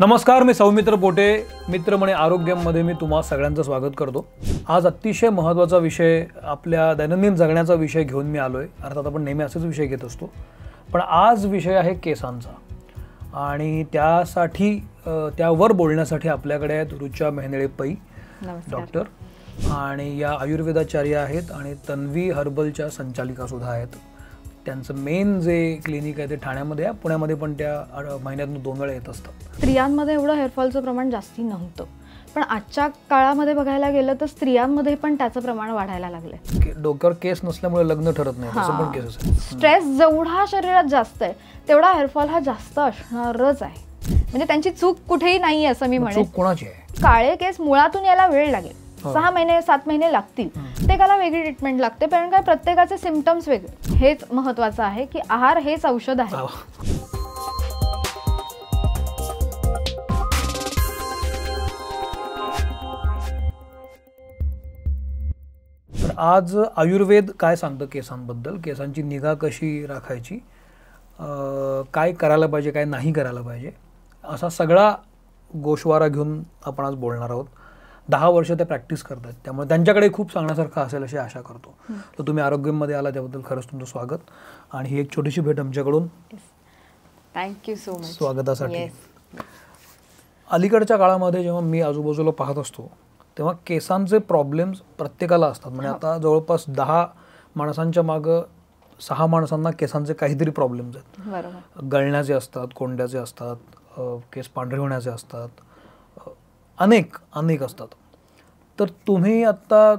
नमस्कार, मी सौमित्र पोटे. मित्र म्हणे आरोग्यामध्ये मी तुम्हा सगळ्यांचं स्वागत करतो. आज अतिशय महत्त्वाचा विषय, आपल्या दैनंदिन जगण्याचा विषय घेऊन मी आलोय. अर्थात आपण नेहमी असेच विषय घेत असतो, पण आज विषय आहे केसांचा. आणि त्यासाठी त्यावर बोलण्यासाठी आपल्याकडे आहेत रुचा मेहनेळे पै डॉक्टर, आणि या आयुर्वेदाचार्य आहेत आणि तन्वी हर्बलच्या संचालिका सुद्धा आहेत. त्यांचं मेन जे क्लिनिक आहे ते ठाण्यामध्ये आहे. पुण्यामध्ये पण त्या महिन्यातून 2 वेळा येत असतात. स्त्रियांमध्ये एवढं हेअरफॉलचं प्रमाण जास्ती नव्हतं, पण आजच्या काळामध्ये बघायला गेलं तर स्त्रियांमध्ये पण त्याचं प्रमाण वाढायला लागलंय. डोक्यावर केस नसल्यामुळे लग्न ठरत नाही, असं पण केसेस आहे. स्ट्रेस जेवढा शरीरात जास्त आहे तेवढा हेअरफॉल हा जास्त असणारच आहे. म्हणजे त्यांची चूक कुठेही नाही असं मी म्हणेन. चूक कोणाची आहे? काळे केस मुळातून यायला वेळ लागेल, 6 महिने 7 महिने लागतील. प्रत्येकाला वेगळी ट्रीटमेंट लागते, कारण काय प्रत्येकाचे सिम्पटम्स वेगळे. हेच महत्वाचं आहे की आहार हेच औषध आहे. तर आज आयुर्वेद काय सांगतं केसांबद्दल, केसांची निगा कशी राखायची, काय करायला पाहिजे, काय नाही करायला पाहिजे, असा सगळा गोषवारा घेऊन आपण आज बोलणार आहोत. 10 वर्ष ते प्रॅक्टिस करतात, त्यामुळे त्यांच्याकडे खूप सांगण्यासारखं असेल अशी आशा करतो. तर तुम्ही आरोग्यमध्ये आला त्याबद्दल खरंच तुमचं स्वागत. आणि ही एक छोटीशी भेट आमच्याकडून थँक्यू सो मच स्वागतासाठी. अलीकडच्या काळामध्ये जेव्हा मी आजूबाजूला पाहत असतो तेव्हा केसांचे प्रॉब्लेम्स प्रत्येकाला असतात. म्हणजे आता जवळपास 10 माणसांच्या मागं 6 माणसांना केसांचे काहीतरी प्रॉब्लेम्स आहेत. गळण्याचे असतात, कोंड्याचे असतात, केस पांढरे होण्याचे असतात, अनेक असतात. तर तुम्ही आता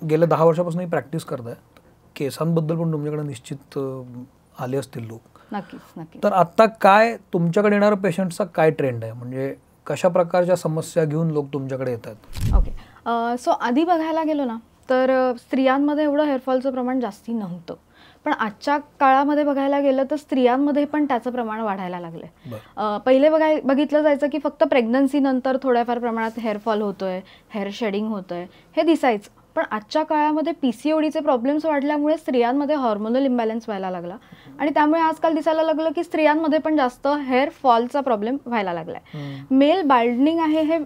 गेल्या 10 वर्षापासून प्रॅक्टिस करताय, केसांबद्दल पण तुमच्याकडे निश्चित आले असतील लोक. नक्कीच. तर आता काय तुमच्याकडे येणाऱ्या पेशंटचा काय ट्रेंड आहे, म्हणजे कशा प्रकारच्या समस्या घेऊन लोक तुमच्याकडे येतात? ओके, सो आधी बघायला गेलो ना तर स्त्रियांमध्ये एवढं हेअरफॉलचं प्रमाण जास्ती नव्हतं, पण आजच्या काळामध्ये बघायला गेलं तर स्त्रियांमध्ये पण त्याचं प्रमाण वाढायला लागलंय. पहिले बघितलं जायचं की फक्त प्रेग्नन्सी नंतर थोड्याफार प्रमाणात हेअरफॉल होतोय, हेअर शेडिंग होतोय, हे दिसायचं. पण आजच्या काळामध्ये PCODचे प्रॉब्लेम्स वाढल्यामुळे स्त्रियांमध्ये हॉर्मोनल इम्बॅलन्स व्हायला लागला, आणि त्यामुळे आजकाल दिसायला लागलं की स्त्रियांमध्ये पण जास्त हेअर फॉलचा प्रॉब्लेम व्हायला लागलाय. मेल बाल्डनिंग आहे हे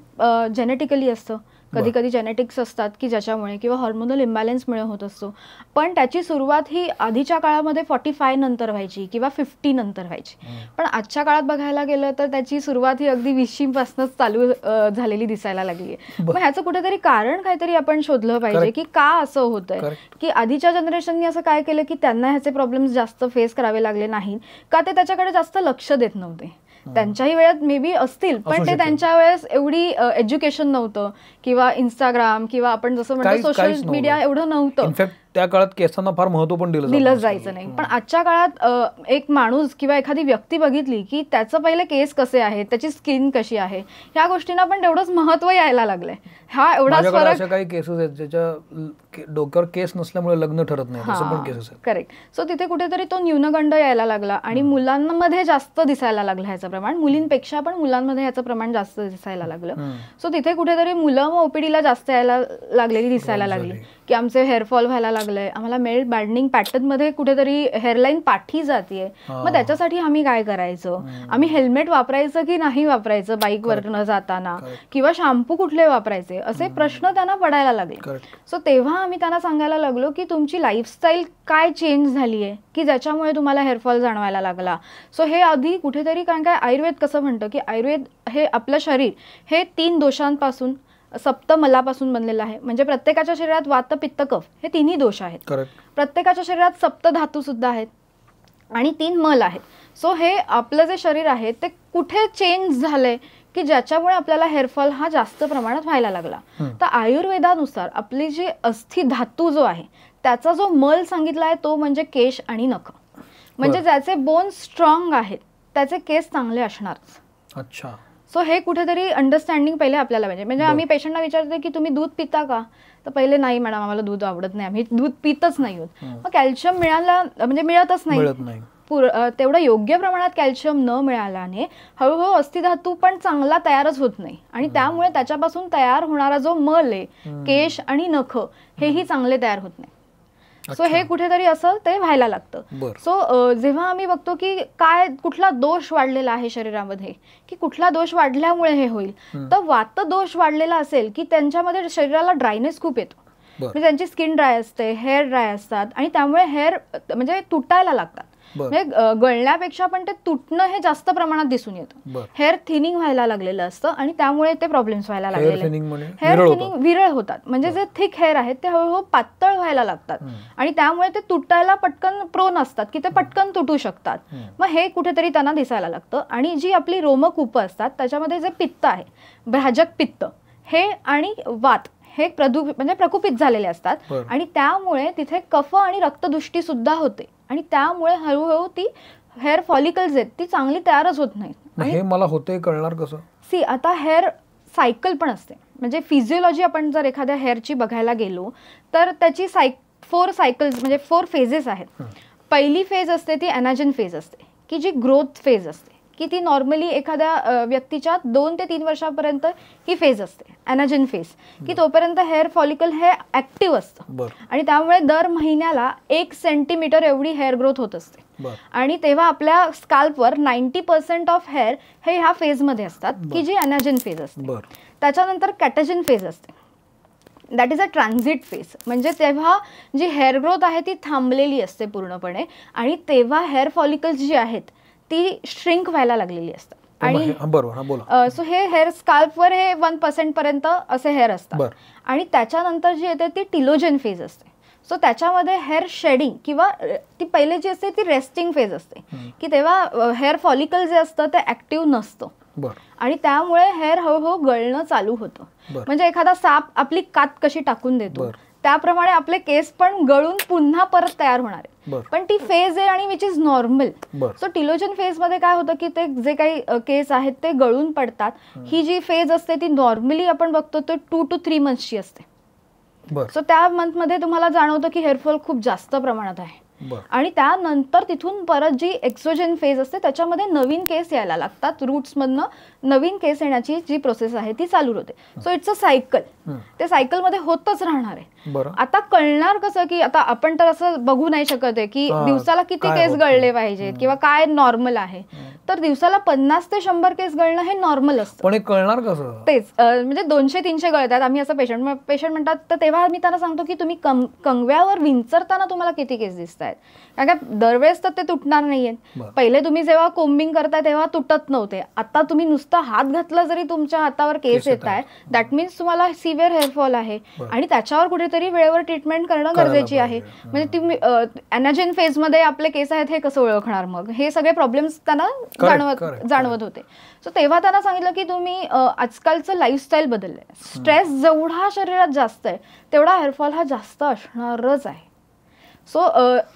जेनेटिकली असतं, कधी कधी जेनेटिक्स असतात की ज्याच्यामुळे किंवा हॉर्मोनल इम्बॅलन्समुळे होत असतो. पण त्याची सुरुवात ही आधीच्या काळामध्ये 45 नंतर व्हायची किंवा 50 नंतर व्हायची. पण आजच्या काळात बघायला गेलं तर त्याची सुरुवात ही अगदी 20 पासूनच चालू झालेली दिसायला लागली आहे. मग ह्याचं कुठेतरी कारण काहीतरी आपण शोधलं पाहिजे की का असं होतंय, की आधीच्या जनरेशननी असं काय केलं की त्यांना ह्याचे प्रॉब्लेम्स जास्त फेस करावे लागले नाहीत का, ते त्याच्याकडे जास्त लक्ष देत नव्हते. त्यांच्याही वेळेत मे बी असतील, पण ते त्यांच्या वेळेस एवढी एज्युकेशन नव्हतं किंवा इंस्टाग्राम किंवा आपण जसं म्हणतो सोशल मीडिया एवढं नव्हतं. त्या काळात केसांना फार महत्व पण दिलं जायचं नाही. पण आजच्या काळात एक माणूस किंवा एखादी व्यक्ती बघितली की त्याचं पहिले केस कसे आहेत, त्याची स्किन कशी आहे, ह्या गोष्टींना पण तेवढंच महत्व यायला लागलंय. हा एवढा फरक. अशा काही केसेस आहेत ज्याच्या डोक्यावर केस नसल्यामुळे लग्न ठरत नाही, असं पण केसेस आहेत. करेक्ट. सो तिथे कुठेतरी तो न्यूनगंड यायला लागला आणि मुलांमध्ये जास्त दिसायला लागलं ह्याचं प्रमाण. मुलींपेक्षा पण मुलांमध्ये ह्याचं प्रमाण जास्त दिसायला लागलं. सो तिथे कुठेतरी मुलं मग OPDला जास्त यायला लागलेली दिसायला लागली की आमचे हेअरफॉल व्हायला लागलंय, आम्हाला मेल बार्डनिंग पॅटर्न मध्ये कुठेतरी हेअरलाईन पाठी जातीये. मग त्याच्यासाठी आम्ही काय करायचं, आम्ही हेल्मेट वापरायचं की नाही वापरायचं बाईकवर न जाताना, किंवा शॅम्पू कुठले वापरायचे, असे प्रश्न त्यांना पडायला लागले. सो तेव्हा आम्ही त्यांना सांगायला लागलो की तुमची लाईफस्टाईल काय चेंज झाली आहे की ज्याच्यामुळे तुम्हाला हेअरफॉल जाणवायला लागला. सो हे आधी कुठेतरी, कारण काय आयुर्वेद कसं म्हणतं की आयुर्वेद हे आपलं शरीर हे 3 दोषांपासून, सप्तमलापासून बनलेलं आहे. म्हणजे प्रत्येकाच्या शरीरात वात, पित्त, कफ हे 3ही दोष आहेत. प्रत्येकाच्या शरीरात 7 धातू सुद्धा आहेत आणि 3 मल आहेत. सो हे आपलं जे शरीर आहे ते कुठे चेंज झालंय की ज्याच्यामुळे आपल्याला हेअरफॉल हा जास्त प्रमाणात व्हायला लागला. तर आयुर्वेदानुसार आपली जी अस्थि धातू जो आहे त्याचा जो मल सांगितला आहे तो म्हणजे केश आणि नख. म्हणजे ज्याचे बोन्स स्ट्रॉंग आहेत त्याचे केस चांगले असणार. अच्छा. सो हे कुठेतरी अंडरस्टँडिंग पहिले आपल्याला पाहिजे. म्हणजे आम्ही पेशंटला विचारते की तुम्ही दूध पिता का, तर पहिले नाही मॅडम आम्हाला दूध आवडत नाही, आम्ही दूध पितच नाही होत. मग कॅल्शियम मिळतच नाही. तेवढं योग्य प्रमाणात कॅल्शियम न मिळाल्याने हळूहळू अस्थिधातू पण चांगला तयारच होत नाही, आणि त्यामुळे त्याच्यापासून तयार होणारा जो मल आहे, केश आणि नख, हेही चांगले तयार होत नाही. सो हे कुठेतरी असं ते व्हायला लागतं. सो जेव्हा आम्ही बघतो की काय कुठला दोष वाढलेला आहे शरीरामध्ये, की कुठला दोष वाढल्यामुळे हे होईल, तर वात दोष वाढलेला असेल की त्यांच्यामध्ये शरीराला ड्रायनेस खूप येतो. म्हणजे त्यांची स्किन ड्राय असते, हेअर ड्राय असतात आणि त्यामुळे हेअर म्हणजे तुटायला लागतात. म्हणजे गळण्यापेक्षा पण ते तुटणं हे जास्त प्रमाणात दिसून येतं. हेअर थिनिंग व्हायला लागलेलं असतं आणि त्यामुळे ते प्रॉब्लेम्स व्हायला लागलेले. हेअर थिनिंग विरळ होतात, म्हणजे जे थिक हेअर आहेत ते हळूहळू पातळ व्हायला लागतात आणि त्यामुळे ते तुटायला पटकन प्रोन असतात की ते पटकन तुटू शकतात. मग हे कुठेतरी त्यांना दिसायला लागतं. आणि जी आपली रोमकूपं असतात त्याच्यामध्ये जे पित्त आहे, भ्राजक पित्त हे आणि वात हे म्हणजे प्रकुपित झालेले असतात आणि त्यामुळे तिथे कफ आणि रक्तदुष्टी सुद्धा होते आणि त्यामुळे हळूहळू ती हेअर फॉलिकल्स आहेत ती चांगली तयारच होत नाहीत. हे मला होते कळणार कसं? सी आता हेअर सायकल पण असते, म्हणजे फिजिओलॉजी आपण जर एखाद्या हेअरची बघायला गेलो तर त्याची 4 सायकल्स म्हणजे 4 फेजेस आहेत. पहिली फेज असते ती एनाजन फेज असते, की जी ग्रोथ फेज असते, की ती नॉर्मली एखाद्या व्यक्तीच्या 2 ते 3 वर्षापर्यंत ही फेज असते, एनाजन फेज, की तोपर्यंत हेअर फॉलिकल हे ऍक्टिव्ह असतं आणि त्यामुळे दर महिन्याला 1 सेंटीमीटर एवढी हेअर ग्रोथ होत असते. आणि तेव्हा आपल्या स्काल्पवर 90% ऑफ हेअर हे ह्या फेजमध्ये असतात, की जी एनाजन फेज असते. त्याच्यानंतर कॅटाजन फेज असते, that is a transit phase, म्हणजे तेव्हा जी हेअर ग्रोथ आहे ती थांबलेली असते पूर्णपणे आणि तेव्हा हेअर फॉलिकल्स जी आहेत ती श्रिंक व्हायला लागलेली असतात. आणि सो हे हेअर स्काल्पवर हे 1% पर्यंत असे हेअर असतात. आणि त्याच्यानंतर जी येते ती टिलोजन फेज असते. सो त्याच्यामध्ये हेअर शेडिंग किंवा ती पहिले जी असते ती रेस्टिंग फेज असते, की तेव्हा हेअर फॉलिकल जे असतं ते ऍक्टिव्ह नसतं आणि त्यामुळे हेअर हळूहळू गळणं चालू होतं. म्हणजे एखादा साप आपली कात कशी टाकून देतो त्याप्रमाणे आपले केस पण गळून पुन्हा परत तयार होणार आहे. पण ती फेज आहे आणि which is normal. So telogen phase मध्ये काय होतं की ते जे काही केस आहेत ते गळून पडतात. ही जी फेज असते ती नॉर्मली आपण बघतो तो 2 to 3 मंथची असते. सो त्या मंथमध्ये तुम्हाला जाणवतं की हेअरफॉल खूप जास्त प्रमाणात आहे. आणि त्यानंतर तिथून परत जी एक्सोजन फेज असते त्याच्यामध्ये नवीन केस यायला लागतात, रूट्समधनं नवीन केस येण्याची जी प्रोसेस आहे ती चालू होते. सो इट्स अ सायकल, ते सायकलमध्ये होतच राहणार आहे. आता कळणार कसं की आता आपण तर असं बघू नाही शकत आहे की दिवसाला किती केस गळले पाहिजेत किंवा काय नॉर्मल आहे. तर दिवसाला 50 ते 100 केस गळणं हे नॉर्मल असतं. पण कळणार कसं? तेच म्हणजे 200-300 गळतात. आम्ही असं पेशंट म्हणतात तर तेव्हा आम्ही त्यांना सांगतो की तुम्ही कंगव्यावर विंचरताना तुम्हाला किती केस दिसत आहेत, कारण का दरवेळेस तर ते तुटणार नाहीये. पहिले तुम्ही जेव्हा कोम्बिंग करताय तेव्हा तुटत नव्हते, आता तुम्ही नुसता हात घातला जरी तुमच्या हातावर केस येत आहे दॅट मीन्स तुम्हाला सिव्हिअर हेअरफॉल आहे आणि त्याच्यावर कुठेतरी वेळेवर ट्रीटमेंट करणं गरजेची आहे. म्हणजे तुम्ही एनाजन फेज मध्ये आपले केस आहेत हे कसं ओळखणार, मग हे सगळे प्रॉब्लेम्स त्यांना जाणवत होते. सो तेव्हा त्यांना सांगितलं की तुम्ही आजकालचं लाईफस्टाईल बदललंय, स्ट्रेस जेवढा शरीरात जास्त आहे तेवढा हेअरफॉल हा जास्त असणारच आहे. सो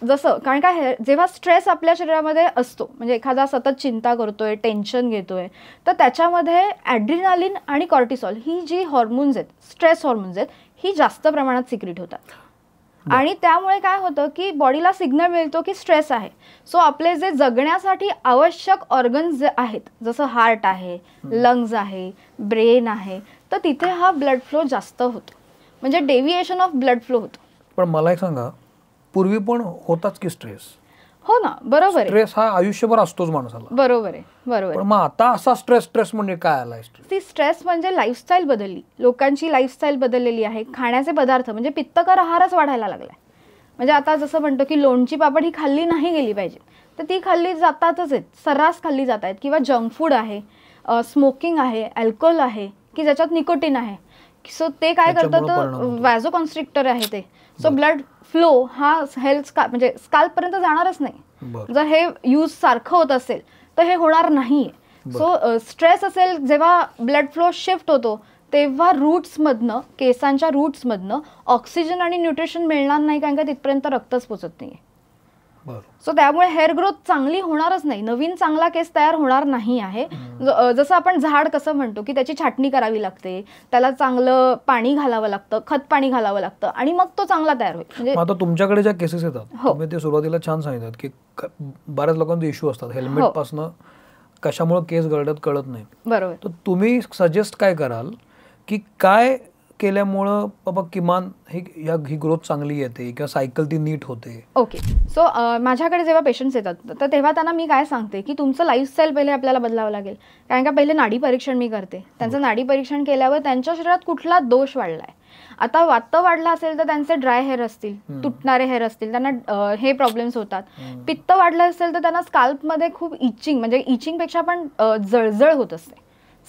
जसं कारण काय जेव्हा स्ट्रेस आपल्या शरीरामध्ये असतो, म्हणजे एखादा सतत चिंता करतोय, टेन्शन घेतोय, तर त्याच्यामध्ये ॲड्रिनालिन आणि कॉर्टिसॉल ही जी हॉर्मोन्स आहेत, स्ट्रेस हॉर्मोन्स आहेत, ही जास्त प्रमाणात सिक्रीट होतात. आणि त्यामुळे काय होतं की बॉडीला सिग्नल मिळतो की स्ट्रेस आहे. सो आपले जे जगण्यासाठी आवश्यक ऑर्गन्स जे आहेत, जसं हार्ट आहे, लंग्स आहे, ब्रेन आहे, तर तिथे हा ब्लड फ्लो जास्त होतो, म्हणजे डेव्हिएशन ऑफ ब्लड फ्लो होतो. पण मला एक सांगा, पूर्वी पण होताच की स्ट्रेस? हो ना, बरोबर आहे. स्ट्रेस हा आयुष्यभर असतोच माणसाला. बरोबर आहे, बरोबर. पण मग आता असा स्ट्रेस म्हणजे काय आलाय? स्ट्रेस म्हणजे लाईफस्टाईल बदलली, लोकांची लाईफस्टाईल बदललेली आहे. खाण्याचे पदार्थ म्हणजे पित्तकर आहारच वाढायला लागलाय. म्हणजे आता जसं म्हणतो की लोणची पापड ही खाल्ली नाही गेली पाहिजे, तर ती खाल्ली जातातच आहेत, सर्रास खाल्ली जात आहेत. किंवा जंक फूड आहे, स्मोकिंग आहे, अल्कोहोल आहे की ज्याच्यात निकोटीन आहे. सो ते काय करतं तर व्हॅझोकॉन्स्ट्रिक्टर आहे ते. सो ब्लड फ्लो हा हेल्थ म्हणजे स्काल्पपर्यंत जाणारच नाही. जर हे यूज सारखं होत असेल तर हे होणार नाहीये. सो स्ट्रेस असेल, जेव्हा ब्लड फ्लो शिफ्ट होतो तेव्हा रूट्समधनं, केसांच्या रूट्समधनं ऑक्सिजन आणि न्यूट्रिशन मिळणार नाही, कारण का तिथपर्यंत रक्तच पोचत नाहीये. सो त्यामुळे हेअर ग्रोथ चांगली होणारच नाही, नवीन चांगला केस तयार होणार नाही आहे. जसं आपण झाड कसं म्हणतो की त्याची छाटणी करावी लागते, त्याला चांगलं पाणी घालावं लागतं, खत पाणी घालावं लागतं आणि मग तो चांगला तयार होईल. म्हणजे आता तुमच्याकडे ज्या केसेस येतात तुम्ही ते सुरुवातीला छान सांगितलं की बऱ्याच लोकांचे इश्यू असतात, हेल्मेट पासून कशामुळे केस गळतात कळत नाही. बरोबर. तर तुम्ही सजेस्ट काय कराल की काय केल्यामुळं बाबा किमान ही ग्रोथ चांगली येते किंवा सायकल ती नीट होते? ओके, सो माझ्याकडे जेव्हा पेशंट्स येतात तर तेव्हा त्यांना मी काय सांगते की तुमचं लाईफस्टाईल पहिले आपल्याला बदलावं लागेल. कारण का पहिले नाडी परीक्षण मी करते. त्यांचं नाडी परीक्षण केल्यावर त्यांच्या शरीरात कुठला दोष वाढलाय. आता वात वाढला असेल तर त्यांचे ड्राय हेअर असतील, तुटणारे हेअर असतील, त्यांना हे प्रॉब्लेम्स होतात. पित्त वाढलं असेल तर त्यांना स्काल्पमध्ये खूप इचिंग, म्हणजे इचिंगपेक्षा पण जळजळ होत असते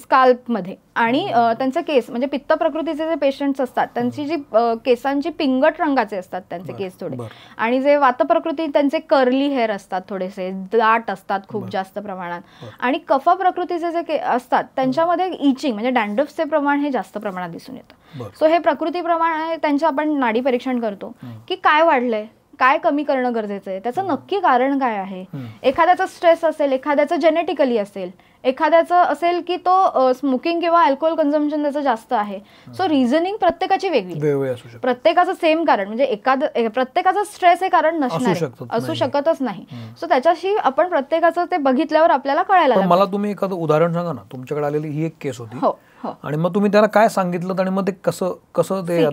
स्काल्पमध्ये. आणि त्यांचे केस, म्हणजे पित्त प्रकृतीचे जे पेशंट्स असतात त्यांची जी केसांची पिंगट रंगाचे असतात त्यांचे केस थोडे. आणि जे वात प्रकृती त्यांचे कर्ली हेअर असतात, थोडेसे दाट असतात खूप जास्त प्रमाणात. आणि कफ प्रकृतीचे जे असतात त्यांच्यामध्ये इचिंग म्हणजे डॅन्ड्रफचे प्रमाण हे जास्त प्रमाणात दिसून येतं. सो हे प्रकृतीप्रमाणे त्यांचं आपण नाडी परीक्षण करतो की काय वाढलंय, काय कमी करणं गरजेचं आहे, त्याचं नक्की कारण काय आहे. एखाद्याचा स्ट्रेस असेल, एखाद्याचं जेनेटिकली असेल, एखाद्याचं असेल की तो स्मोकिंग किंवा अल्कोहोल कन्झम्पशन त्याचं जास्त आहे. सो रिझनिंग प्रत्येकाची वेगळी, प्रत्येकाचं सेम कारण म्हणजे प्रत्येकाचं स्ट्रेस हे कारण नसणार, असू शकतच नाही. सो त्याच्याशी आपण प्रत्येकाचं ते बघितल्यावर आपल्याला कळायला लागतं. मला तुम्ही एखादं उदाहरण सांगा ना, तुमच्याकडे आलेली ही एक केस होती आणि मग तुम्ही त्याला काय सांगितलं आणि मग ते कसं ते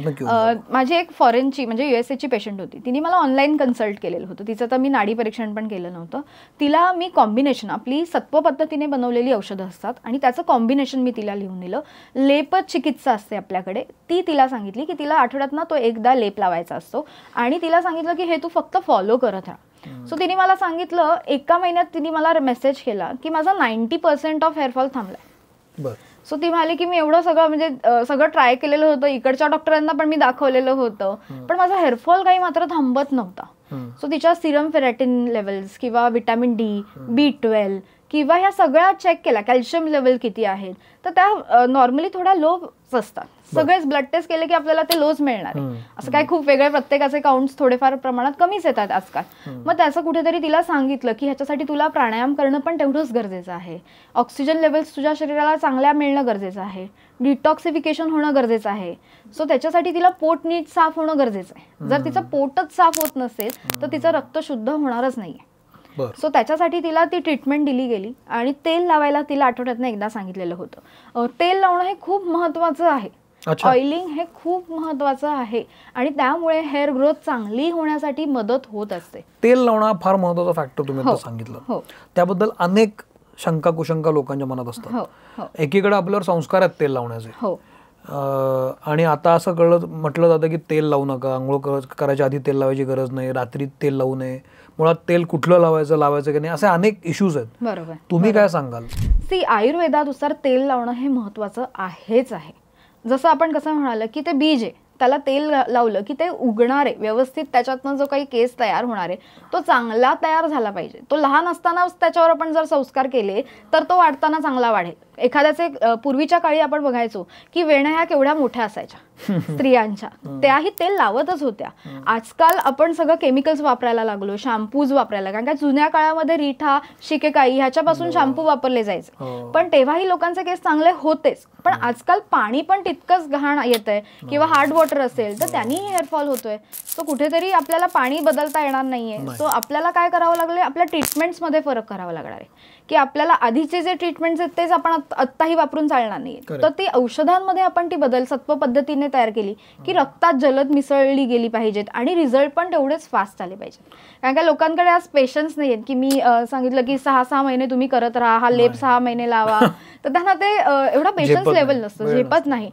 माझी एक फॉरेनची म्हणजे USA ची पेशंट होती. तिने मला ऑनलाईन कन्सल्ट केलेलं होतं. तिचं तर मी नाडी परीक्षण पण केलं नव्हतं. तिला मी कॉम्बिनेशन, आपली सत्व पद्धतीने बनवलेली औषधं असतात आणि त्याचं कॉम्बिनेशन मी तिला लिहून दिलं. लेप चिकित्सा असते आपल्याकडे, ती तिला सांगितली की तिला आठवड्यातनं तो एकदा लेप लावायचा असतो आणि तिला सांगितलं की हे तू फक्त फॉलो करत राहा. सो तिने मला सांगितलं, एका महिन्यात तिने मला मेसेज केला की माझा 90% ऑफ हेअरफॉल थांबलाय. सो ती म्हणाली की मी एवढं सगळं म्हणजे सगळं ट्राय केलेलं होतं, इकडच्या डॉक्टरांना पण मी दाखवलेलं होतं, पण माझा हेअरफॉल काही मात्र थांबत नव्हता. सो तिच्या सिरम फेरॅटिन लेवल्स किंवा विटॅमिन D, B12 किंवा ह्या सगळ्या चेक केल्या, कॅल्शियम लेवल किती आहेत, तर त्या नॉर्मली थोड्या लोच असतात. सगळेच ब्लड टेस्ट केले की आपल्याला ते लोच मिळणार आहे. असं काय खूप वेगळे, प्रत्येकाचे काउंट्स थोडेफार प्रमाणात कमीच येतात आजकाल. मग त्याचं कुठेतरी तिला सांगितलं की ह्याच्यासाठी तुला प्राणायाम करणं पण तेवढंच गरजेचं आहे, ऑक्सिजन लेवल्स तुझ्या शरीराला चांगल्या मिळणं गरजेचं आहे, डिटॉक्सिफिकेशन होणं गरजेचं आहे. सो त्याच्यासाठी तिला पोट नीट साफ होणं गरजेचं आहे. जर तिचं पोटच साफ होत नसेल तर तिचं रक्त शुद्ध होणारच नाहीये. सो त्याच्यासाठी तिला ती ट्रीटमेंट दिली गेली आणि तेल लावायला तिला आठवड्यातनं एकदा सांगितलेलं होतं. तेल लावणं हे खूप महत्वाचं आहे. ऑइलिंग हे खूप महत्वाचं आहे आणि त्यामुळे हेअर ग्रोथ चांगली होण्यासाठी मदत होत असते. तेल लावणं फार महत्वाचा फॅक्टर तुम्ही सांगितलं. त्याबद्दल अनेक शंका कुशंका लोकांच्या मनात असतात. एकीकडे आपल्यावर संस्कार आहेत तेल लावण्याचे आणि आता असं म्हटलं जातं की तेल लावू नका, आंघोळ करायच्या आधी तेल लावायची गरज नाही, रात्री तेल लावू नये, मुळात तेल कुठलं लावायचं की नाही, असे अनेक इश्यूज आहेत. बरोबर, तुम्ही काय सांगाल? आयुर्वेदानुसार तेल लावणं हे महत्वाचं आहेच आहे. जसं आपण कसं म्हणाल की ते बीज आहे, त्याला तेल लावलं की ते उगणार आहे व्यवस्थित, त्याच्यातनं जो काही केस तयार होणार आहे तो चांगला तयार झाला पाहिजे. तो लहान असतानाच त्याच्यावर आपण जर संस्कार केले तर तो वाढताना चांगला वाढेल. एखाद्याचे पूर्वीच्या काळी आपण बघायचो की वेण्या ह्या केवढ्या मोठ्या असायच्या स्त्रियांच्या, त्याही तेल लावतच होत्या. आजकाल आपण सगळं केमिकल्स वापरायला लागलो, शॅम्पूज वापरायला, कारण का जुन्या काळामध्ये रिठा, शिकेकाई ह्याच्यापासून शॅम्पू वापरले जायचे, पण तेव्हाही लोकांचे केस चांगले होतेच. पण आजकाल पाणी पण तितकंच घाण येतंय किंवा हार्ड वॉटर असेल तर त्यांनीही हेअरफॉल होतोय. सो कुठेतरी आपल्याला पाणी बदलता येणार नाहीये. सो आपल्याला काय करावं लागले, आपल्या ट्रीटमेंट्समध्ये फरक करावा लागणार आहे की आपल्याला आधीचे जे ट्रीटमेंट्स आहेत तेच आपण आत्ताही वापरून चालणार नाही. तर ती औषधांमध्ये आपण ती बदल सत्व पद्धतीने तयार केली की रक्तात जलद मिसळली गेली पाहिजेत आणि रिझल्ट पण तेवढेच फास्ट आले पाहिजेत. कारण का लोकांकडे आज पेशन्स नाही आहेत की मी सांगितलं की 6 महिने तुम्ही करत राहा, हा लेप 6 महिने लावा, तर त्यांना ते एवढा पेशन्स लेवल नसतं, झेपत नाही.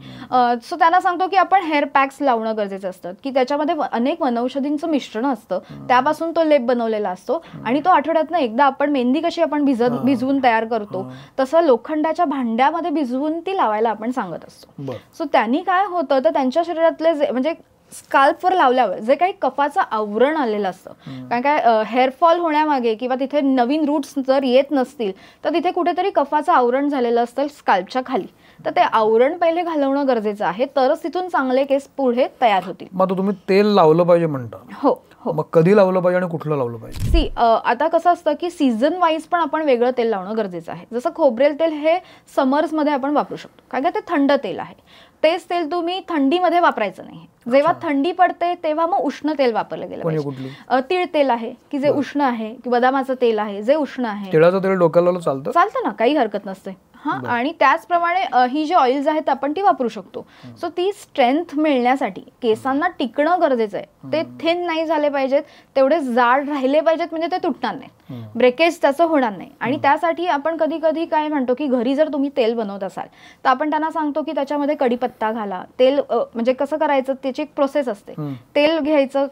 सो त्यांना सांगतो की आपण हेअर पॅक्स लावणं गरजेचं असतं की त्याच्यामध्ये अनेक वनौषधींचं मिश्रण असतं, त्यापासून तो लेप बनवलेला असतो आणि तो आठवड्यातनं एकदा आपण मेहंदी कशी आपण भिजवून तयार करतो तसं लोखंडाच्या भांड्यामध्ये भिजवून ती लावायला आपण सांगत असतो. सो त्यांनी काय होतं तर त्यांच्या शरीरातले म्हणजे स्काल्पवर लावल्यावर जे काही कफाचं आवरण आलेलं असतं, कारण काय हेअरफॉल होण्यामागे किंवा तिथे नवीन रूट्स जर येत नसतील तर तिथे कुठेतरी कफाचं आवरण झालेलं असतं स्काल्पच्या खाली, तर ते आवरण पहिले घालवणं गरजेचं आहे, तरच तिथून चांगले केस पुढे तयार होतील. मग तुम्ही तेल लावलं पाहिजे म्हणता. हो, मग कधी लावलं पाहिजे आणि कुठलं लावलं पाहिजे? आता कसं असतं की सीझन वाईज पण आपण वेगळं तेल लावणं गरजेचं आहे. जसं खोबरेल तेल हे समर्समध्ये आपण वापरू शकतो कारण का ते थंड तेल आहे, तेच तेल तुम्ही थंडीमध्ये वापरायचं नाही. जेव्हा थंडी पडते तेव्हा मग उष्ण तेल वापरलं गेलं पाहिजे. तीळ तेल आहे की जे उष्ण आहे, की बदामाचं तेल आहे जे उष्ण आहे. तिळाचं तेल डोक्याला चालतं ना, काही हरकत नसते. आणि त्याचप्रमाणे ही जी ऑइल्स आहेत आपण ती वापरू शकतो. सो ती स्ट्रेंथ मिळण्यासाठी केसांना टिकणं गरजेचं आहे. ते थिन नाही झाले पाहिजेत, तेवढे जाड राहिले पाहिजेत, म्हणजे ते तुटणार नाही, ब्रेकेज त्याचं होणार नाही. आणि त्यासाठी आपण कधी कधी काय म्हणतो की घरी जर तुम्ही तेल बनवत असाल तर आपण त्यांना सांगतो की त्याच्यामध्ये कढीपत्ता घाला. तेल म्हणजे कसं करायचं त्याची एक प्रोसेस असते. तेल घ्यायचं,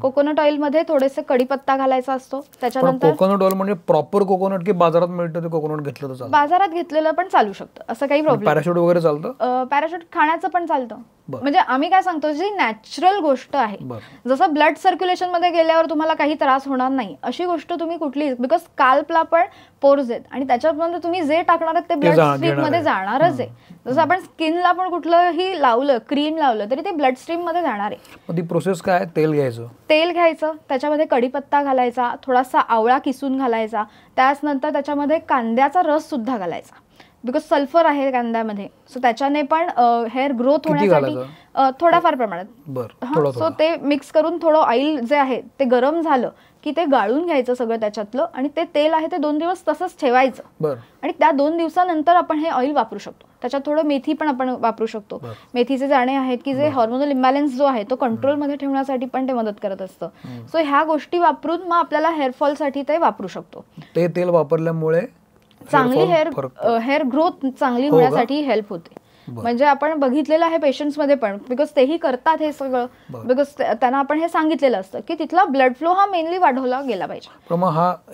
कोकोनट ऑइल मध्ये थोडेसे कढीपत्ता घालायचा असतो. त्याच्यानंतर कोकोनट ऑइल म्हणजे प्रॉपर कोकोनट की बाजारात मिळतं ते कोकोनट घेतलं तर चालतं? बाजारात घेतलेलं पण चालू शकतं, असं काही प्रॉब्लेम. पॅराशूट वगैरे चालतं? पॅराशूट खाण्याचं पण चालतं. म्हणजे आम्ही काय सांगतो, जी नॅचरल गोष्ट आहे, जसं ब्लड सर्क्युलेशन मध्ये गेल्यावर तुम्हाला काही त्रास होणार नाही अशी गोष्ट तुम्ही कुठली, बिकॉज स्काल्पला पण पोर्स आहेत आणि त्याच्यामध्ये तुम्ही जे टाकणार आहात ते ब्लड स्ट्रीम मध्ये जाणारच आहे. जसं आपण स्किनला पण कुठलंही लावलं, क्रीम लावलं तरी ते ब्लड स्ट्रीम मध्ये जाणार आहे. ती प्रोसेस काय? तेल घ्यायचं, त्याच्यामध्ये कढीपत्ता घालायचा, थोडासा आवळा किसून घालायचा, त्यानंतर त्याच्यामध्ये कांद्याचा रस सुद्धा घालायचा, बिकॉज सल्फर आहे कांद्यामध्ये. सो त्याच्याने पण हेअर ग्रोथ होण्यासाठी थोड्याफार प्रमाणात. सो ते मिक्स करून थोडं ऑइल जे आहे ते गरम झालं की ते गाळून घ्यायचं सगळं त्याच्यातलं, आणि ते तेल आहे ते 2 दिवस तसंच ठेवायचं. आणि त्या 2 दिवसानंतर आपण हे ऑइल वापरू शकतो. त्याच्यात थोडं मेथी पण आपण वापरू शकतो. मेथीचे दाणे आहेत की जे हॉर्मोनल इम्बॅलन्स जो आहे तो कंट्रोलमध्ये ठेवण्यासाठी पण ते मदत करत असतं. सो ह्या गोष्टी वापरून मग आपल्याला हेअरफॉल साठी ते वापरू शकतो. ते तेल वापरल्यामुळे चांगली हेअर ग्रोथ चांगली होण्यासाठी हेल्प होते. म्हणजे आपण बघितलेलं आहे पेशंट्स मध्ये पण, बिकॉज तेही करतात हे सगळं, बिकॉज त्यांना आपण हे सांगितलेलं असतं की तिथला ब्लड फ्लो हा मेनली वाढवला गेला पाहिजे.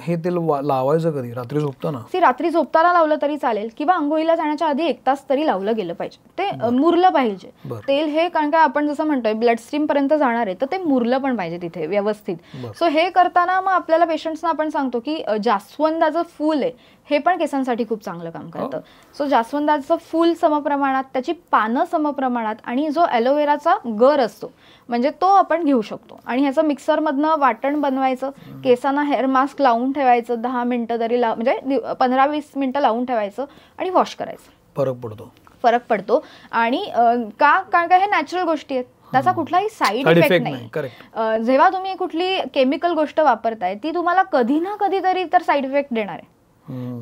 हे तेल लावायचं कधी? रात्री झोपताना? रात्री झोपताना लावलं तरी चालेल किंवा आंघोळीला जाण्याच्या आधी 1 तास तरी लावलं गेलं पाहिजे. ते मुरलं पाहिजे तेल हे, कारण का आपण जसं म्हणतोय ब्लड स्ट्रीम पर्यंत जाणार आहे तर ते मुरलं पण पाहिजे तिथे व्यवस्थित. सो हे करताना मग आपल्याला पेशंट्सना आपण सांगतो की जास्वंदाचं फूल आहे हे पण केसांसाठी खूप चांगलं काम करतं. सो जास्वंदाचं फूल समप्रमाणात, त्याची पानं समप्रमाणात, आणि जो ॲलोवेराचा गर असतो म्हणजे तो आपण घेऊ शकतो. आणि ह्याचं मिक्सरमधनं वाटण बनवायचं, केसांना हेअर मास्क लावून ठेवायचं 10 मिनिटं तरी म्हणजे 15-20 मिनिटं लावून ठेवायचं आणि वॉश करायचं. फरक पडतो. आणि कारण का हे नॅचरल गोष्टी आहेत, त्याचा कुठलाही साईड इफेक्ट नाही. जेव्हा तुम्ही कुठली केमिकल गोष्ट वापरताय ती तुम्हाला कधी ना कधीतरी तर साईड इफेक्ट देणार आहे.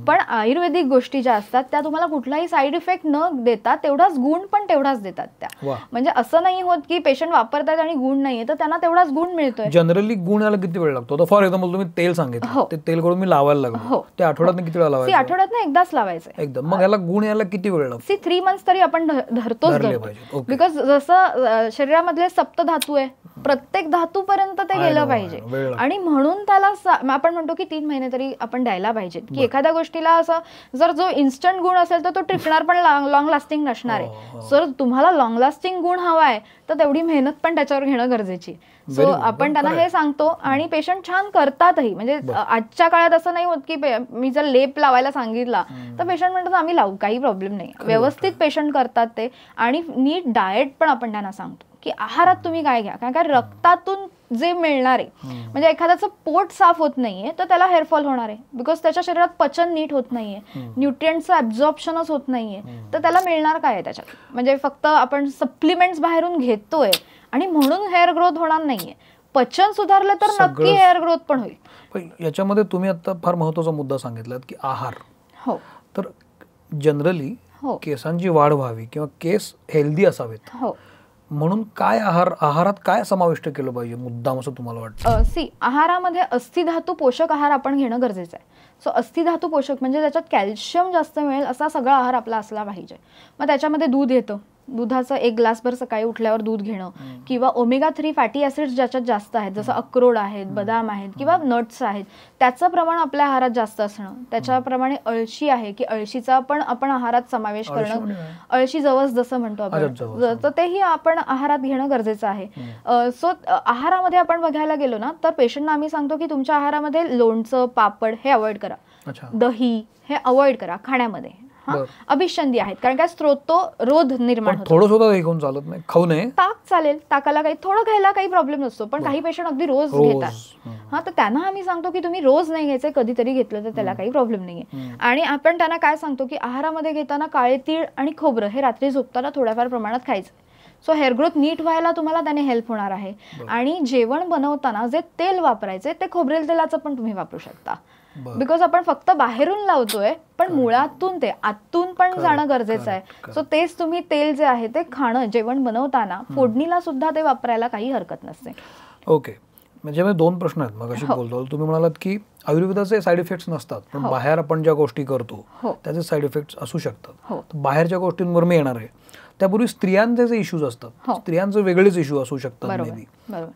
पण आयुर्वेदिक गोष्टी ज्या असतात त्या तुम्हाला कुठलाही साईड इफेक्ट न देता तेवढाच गुण पण तेवढाच देतात त्या. म्हणजे असं नाही होत की पेशंट वापरतात आणि गुण नाहीये तर त्यांना तेवढाच गुण मिळतोय. जनरली गुण यायला किती वेळ लागतो? फॉर एक्झाम्पल तुम्ही तेल सांगितलं, ते तेल करून मी लावायला लागलो, ते आठवड्यात किती वेळा लावायचं? आठवड्यात एकदाच लावायचं एकदम. मग याला गुण यायला किती वेळ लागतो? 3 मंथ्स तरी आपण धरतोच, बिकॉज जसं शरीरामधले सप्तधातू आहे प्रत्येक धातूपर्यंत ते गेलं पाहिजे. आणि म्हणून त्याला आपण म्हणतो की 3 महिने तरी आपण द्यायला पाहिजेत. की एखाद्या गोष्टीला असं जर जो इन्स्टंट गुण असेल तर तो टिकणार पण लॉंग लास्टिंग नसणार आहे. जर तुम्हाला लॉंग लास्टिंग गुण हवा आहे तर तेवढी मेहनत पण त्याच्यावर घेणं गरजेची. सो आपण त्यांना हे सांगतो आणि पेशंट छान करतातही. म्हणजे आजच्या काळात असं नाही होत की मी जर लेप लावायला सांगितला तर पेशंट म्हणतात आम्ही लावू, काही प्रॉब्लेम नाही. व्यवस्थित पेशंट करतात ते. आणि नीट डाएट पण आपण त्यांना सांगतो की आहारात तुम्ही काय घ्या, कारण का रक्तातून जे मिळणार आहे, म्हणजे एखाद्याचं पोट साफ होत नाहीये तर त्याला हेअरफॉल होणार आहे, बिकॉज त्याच्या शरीरात पचन नीट होत नाहीये, न्यूट्रिएंट्सचं ऍब्झॉर्प्शनच होत नाहीये. तर त्याला मिळणार काय आहे त्याच्यात? म्हणजे फक्त आपण सप्लिमेंट्स बाहेरून घेतोय आणि म्हणून हेअर ग्रोथ होणार नाहीये. पचन सुधारलं तर नक्की हेअर ग्रोथ पण होईल. याच्यामध्ये तुम्ही आता फार महत्वाचा मुद्दा सांगितलात की आहार. हो. तर जनरली केसांची वाढ व्हावी किंवा केस हेल्दी असावेत म्हणून काय आहारात काय समाविष्ट केलं पाहिजे मुद्दाम असं तुम्हाला वाटतं? आहारामध्ये अस्थिधातू पोषक आहार आपण घेणं गरजेचं आहे. सो अस्थिधातू पोषक म्हणजे त्याच्यात कॅल्शियम जास्त मिळेल असा सगळा आहार आपला असला पाहिजे. मग त्याच्यामध्ये दूध येतं, दुधाचं 1 ग्लासभर सकाळी उठल्यावर दूध घेणं, किंवा ओमेगा 3 फॅटी ऍसिड्स ज्याच्यात जास्त आहेत, जसं अक्रोड आहेत, बदाम आहेत किंवा नट्स आहेत, त्याचं प्रमाण आपल्या आहारात जास्त असणं. त्याच्याप्रमाणे अळशी आहे की अळशीचा पण आपण आहारात समावेश करणं. अळशी जवस जसं म्हणतो आपण, तर तेही आपण आहारात घेणं गरजेचं आहे. सो आहारामध्ये आपण बघायला गेलो ना तर पेशंटना आम्ही सांगतो की तुमच्या आहारामध्ये लोणचं, पापड हे अवॉइड करा, दही हे अवॉइड करा खाण्यामध्ये. अभिषंधी आहेत, कारण काय स्त्रोतोरोध निर्माण होतो. थोडं सुद्धा हे चालत नाही, खाऊ नये. ताक चालेल, ताकाला काही थोडं घ्यायला काही प्रॉब्लेम नसतो, पण काही पेशंट अगदी रोज घेतात. तर त्यांना आम्ही सांगतो की तुम्ही रोज नाही घ्यायचं, कधीतरी घेतलं तर त्याला काही प्रॉब्लेम नाहीये. आणि आपण त्यांना काय सांगतो की आहारामध्ये घेताना काळे तीळ आणि खोबरं हे रात्री झोपताना थोड्याफार प्रमाणात खायचं. सो हेअर ग्रोथ नीट व्हायला तुम्हाला त्याने हेल्प होणार आहे. आणि जेवण बनवताना जे तेल वापरायचे ते खोबरेल तेलाचं पण तुम्ही वापरू शकता, बिकॉज आपण फक्त बाहेरून लावतोय, पण मुळातून ते आतून पण जाणं गरजेचं आहे. सो तेच तुम्ही तेल जे आहे ते खाणं जेवण बनवताना फोडणीला सुद्धा ते वापरायला काही हरकत नसते. ओके, म्हणजे मी 2 प्रश्न आहेत. मग अशी बोलतो, तुम्ही म्हणालात की आयुर्वेदाचे साईड इफेक्ट्स नसतात, पण बाहेर आपण ज्या गोष्टी करतो त्याचे साईड इफेक्ट्स असू शकतात. बाहेरच्या गोष्टींवर मी येणार आहे. त्यापूर्वी स्त्रियांचे जे इश्यूज असतात, स्त्रियांचे वेगळेच इश्यू असू शकतात. मे बी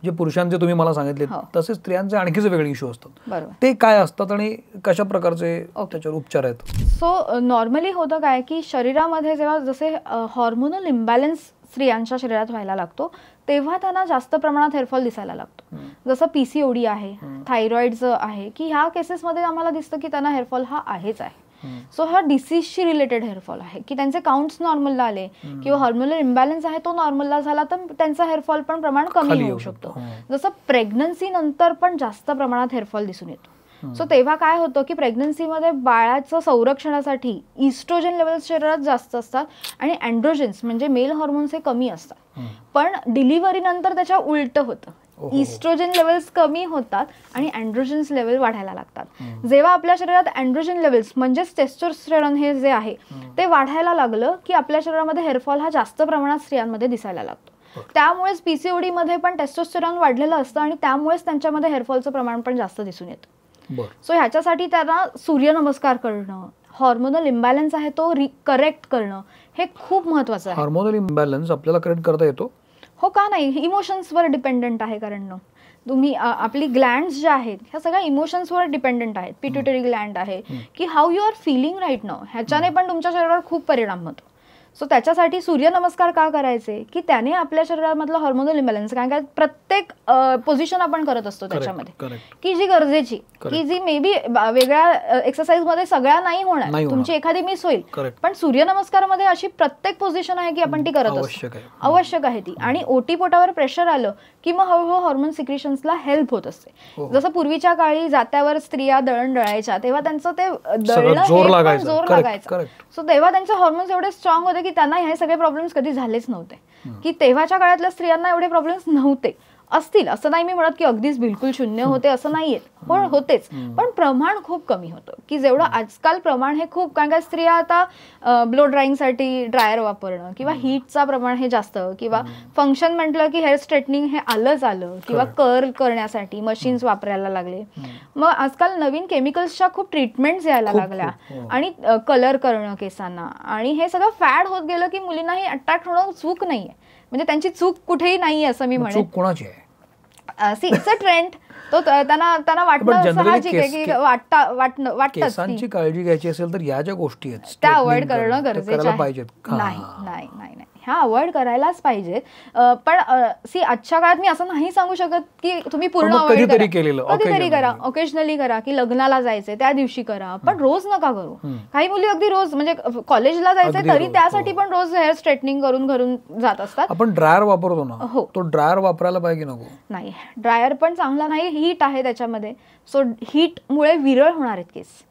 जे पुरुषांचे तुम्ही मला सांगितले तसे स्त्रियांचे आणखीच वेगळे इश्यू असतात. ते काय असतात आणि कशा प्रकारचे त्याच्यावर उपचार आहेत? सो नॉर्मली होतं काय की शरीरामध्ये जेव्हा जसे हॉर्मोनल इम्बॅलन्स स्त्रियांच्या शरीरात व्हायला लागतो, तेव्हा त्यांना जास्त प्रमाणात हेअरफॉल दिसायला लागतो. जसं PCOD आहे, थायरॉइडचं आहे, की ह्या केसेसमध्ये आम्हाला दिसतं की त्यांना हेअरफॉल हा आहेच आहे. सो हा डिसीजशी रिलेटेड हेअरफॉल आहे की त्यांचे काउंट्स नॉर्मलला आले किंवा हॉर्मोनल इम्बॅलन्स आहे तो नॉर्मलला झाला तर त्यांचा हेअरफॉल पण प्रमाण कमी होऊ शकतो. जसं प्रेग्नन्सी नंतर पण जास्त प्रमाणात हेअरफॉल दिसून येतो. सो तेव्हा काय होतं की प्रेग्नन्सीमध्ये बाळाचं संरक्षणासाठी इस्ट्रोजन लेवल्स शरीरात जास्त असतात आणि अँड्रोजन्स म्हणजे मेल हॉर्मोन्स हे कमी असतात. पण डिलिव्हरी नंतर त्याच्या उलट होतं, इस्ट्रोजन लेवल्स कमी होतात आणि अँड्रोजन्स लेवल वाढायला लागतात. जेव्हा आपल्या शरीरात अँड्रोजन लेवल्स म्हणजेच टेस्टोस्टेरॉन हे जे आहे ते वाढायला लागलं की आपल्या शरीरामध्ये हेअरफॉल हा जास्त प्रमाणात स्त्रियांमध्ये दिसायला लागतो. त्यामुळेच PCOD मध्ये पण टेस्टोस्टेरॉन वाढलेलं असतं आणि त्यामुळेच त्यांच्यामध्ये हेअरफॉलचं प्रमाण पण जास्त दिसून येतं. सो ह्याच्यासाठी त्यांना सूर्यनमस्कार करणं, हॉर्मोनल इम्बॅलन्स आहे तो करेक्ट करणं हे खूप महत्वाचं आहे. हॉर्मोनल इम्बॅलन्स आपल्याला करेक्ट करता येतो? हो, का नाही, इमोशन्सवर डिपेंडंट आहे. कारण तुम्ही आपली ग्लँड्स ज्या आहेत ह्या सगळ्या इमोशन्सवर डिपेंडंट आहेत. पिट्युटरी ग्लँड आहे की how you are feeling right now, ह्याच्याने पण तुमच्या शरीरावर खूप परिणाम होतो. सो त्याच्यासाठी सूर्यनमस्कार का करायचे की त्याने आपल्या शरीरामधलं हॉर्मोनल इम्बॅलन्स, कारण काय प्रत्येक पोझिशन आपण करत असतो त्याच्यामध्ये की जी गरजेची, की जी मे बी वेगळ्या एक्सरसाइज मध्ये सगळ्या नाही होणार, तुमची एखादी मिस होईल, पण सूर्यनमस्कार मध्ये अशी प्रत्येक पोझिशन आहे की आपण ती करत असतो, आवश्यक आहे ती. आणि ओटी पोटावर प्रेशर आलं की मग हळूहळू हॉर्मोन सिक्रेशन्सला हेल्प होत असते. जसं पूर्वीच्या काळी जात्यावर स्त्रिया दळण दळायच्या तेव्हा त्यांचं ते दळणं जोर लागायचं. सो तेव्हा त्यांचे हॉर्मोन्स एवढे स्ट्रॉंग होते की त्यांना हे सगळे प्रॉब्लेम्स कधी झालेच नव्हते. की तेव्हाच्या काळातल्या स्त्रियांना एवढे प्रॉब्लेम्स नव्हते. असतील असं नाही मी म्हणत की अगदीच बिलकुल शून्य होते असं नाहीये, पण होतेच, पण प्रमाण खूप कमी होतं. की जेवढं आजकाल प्रमाण हे खूप, कारण काय स्त्रिया आता ब्लो ड्रायिंगसाठी ड्रायर वापरणं किंवा हीटचा प्रमाण हे जास्त, किंवा फंक्शन म्हटलं की हेअर स्ट्रेटनिंग हे आलं किंवा कर्ल करण्यासाठी मशीन्स वापरायला लागले. मग आजकाल नवीन केमिकल्सच्या खूप ट्रीटमेंट्स यायला लागल्या आणि कलर करणं केसांना, आणि हे सगळं फॅड होत गेलं की मुलींनाही अट्रॅक्ट होणं चूक नाहीये, म्हणजे त्यांची चूक कुठेही नाहीये असं मी म्हणेन. कोणाची आहे? See it's a trend. तो त्यांना वाटतं साहजिक आहे की वाटतं केसांची काळजी घ्यायची असेल तर या ज्या गोष्टी आहेत त्या अवॉइड करणं गरजेचं आहे. नाही, ह्या अवॉइड करायलाच पाहिजेत. पण सी आजच्या काळात मी असं नाही सांगू शकत की तुम्ही पूर्ण अवॉइड करा, कधीतरी करा, ओकेजनली करा, की लग्नाला जायचंय त्या दिवशी करा, पण रोज नका करू. काही मुली अगदी रोज, म्हणजे कॉलेजला जायचंय तरी त्यासाठी पण रोज हेअर स्ट्रेटनिंग करून घरून जात असतात. आपण ड्रायर वापरतो ना, तो ड्रायर वापरायला पाहिजे नको? नाही, ड्रायर पण चांगला नाही, हीट आहे त्याच्यामध्ये. सो हीटमुळे विरळ होणार आहेत केस,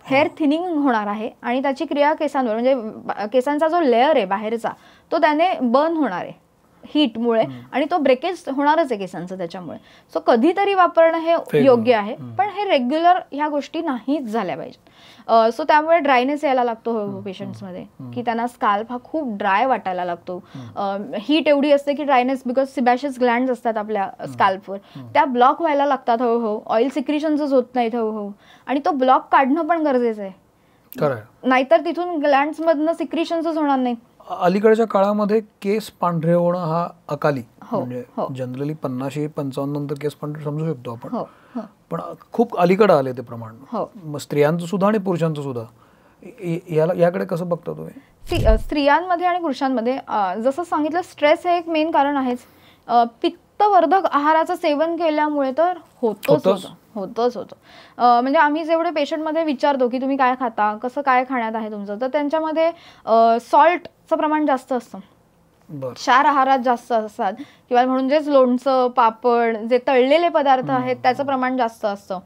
हेअर थिनिंग होणार आहे आणि त्याची क्रिया केसांवर, म्हणजे केसांचा जो लेअर आहे बाहेरचा तो त्याने बर्न होणार आहे हीटमुळे, आणि तो ब्रेकेज होणारच आहे केसांचं त्याच्यामुळे. सो कधीतरी वापरणं हे योग्य आहे, पण हे रेग्युलर ह्या गोष्टी नाहीच झाल्या पाहिजेत. सो त्यामुळे ड्रायनेस यायला लागतो पेशंट्समध्ये, की त्यांना स्काल्प हा खूप ड्राय वाटायला लागतो. हीट एवढी असते की ड्रायनेस, बिकॉज सिबॅशियस ग्लँड्स असतात आपल्या स्काल्पवर, त्या ब्लॉक व्हायला लागतात हळूहळू, ऑइल सिक्रेशन्सच होत नाहीत हळूहळू, आणि तो ब्लॉक काढणं पण गरजेचं आहे, नाहीतर तिथून ग्लँड्स मधनं सिक्रेशन्सच होणार नाही. अलीकडच्या काळामध्ये केस पांढरे होणं हा अकाली, म्हणजे जनरली 50-55 नंतर केस पांढरे समजू शकतो आपण, पण खूप अलीकडे आले ते प्रमाण, स्त्रियांचं सुद्धा आणि पुरुषांचं सुद्धा. याकडे कसं बघता तुम्ही? स्त्रियांमध्ये आणि पुरुषांमध्ये जसं सांगितलं, स्ट्रेस हे एक मेन कारण आहेच. पित्तवर्धक आहाराचं सेवन केल्यामुळे तर होतोच. होतं. म्हणजे आम्ही जेवढे पेशंटमध्ये विचारतो की तुम्ही काय खाता, कसं काय खाण्यात आहे तुमचं, तर त्यांच्यामध्ये सॉल्टचं प्रमाण जास्त असतं, क्षार आहारात जास्त असतात, किंवा म्हणजेच लोणचं, पापड, जे तळलेले पदार्थ आहेत त्याचं प्रमाण जास्त असतं.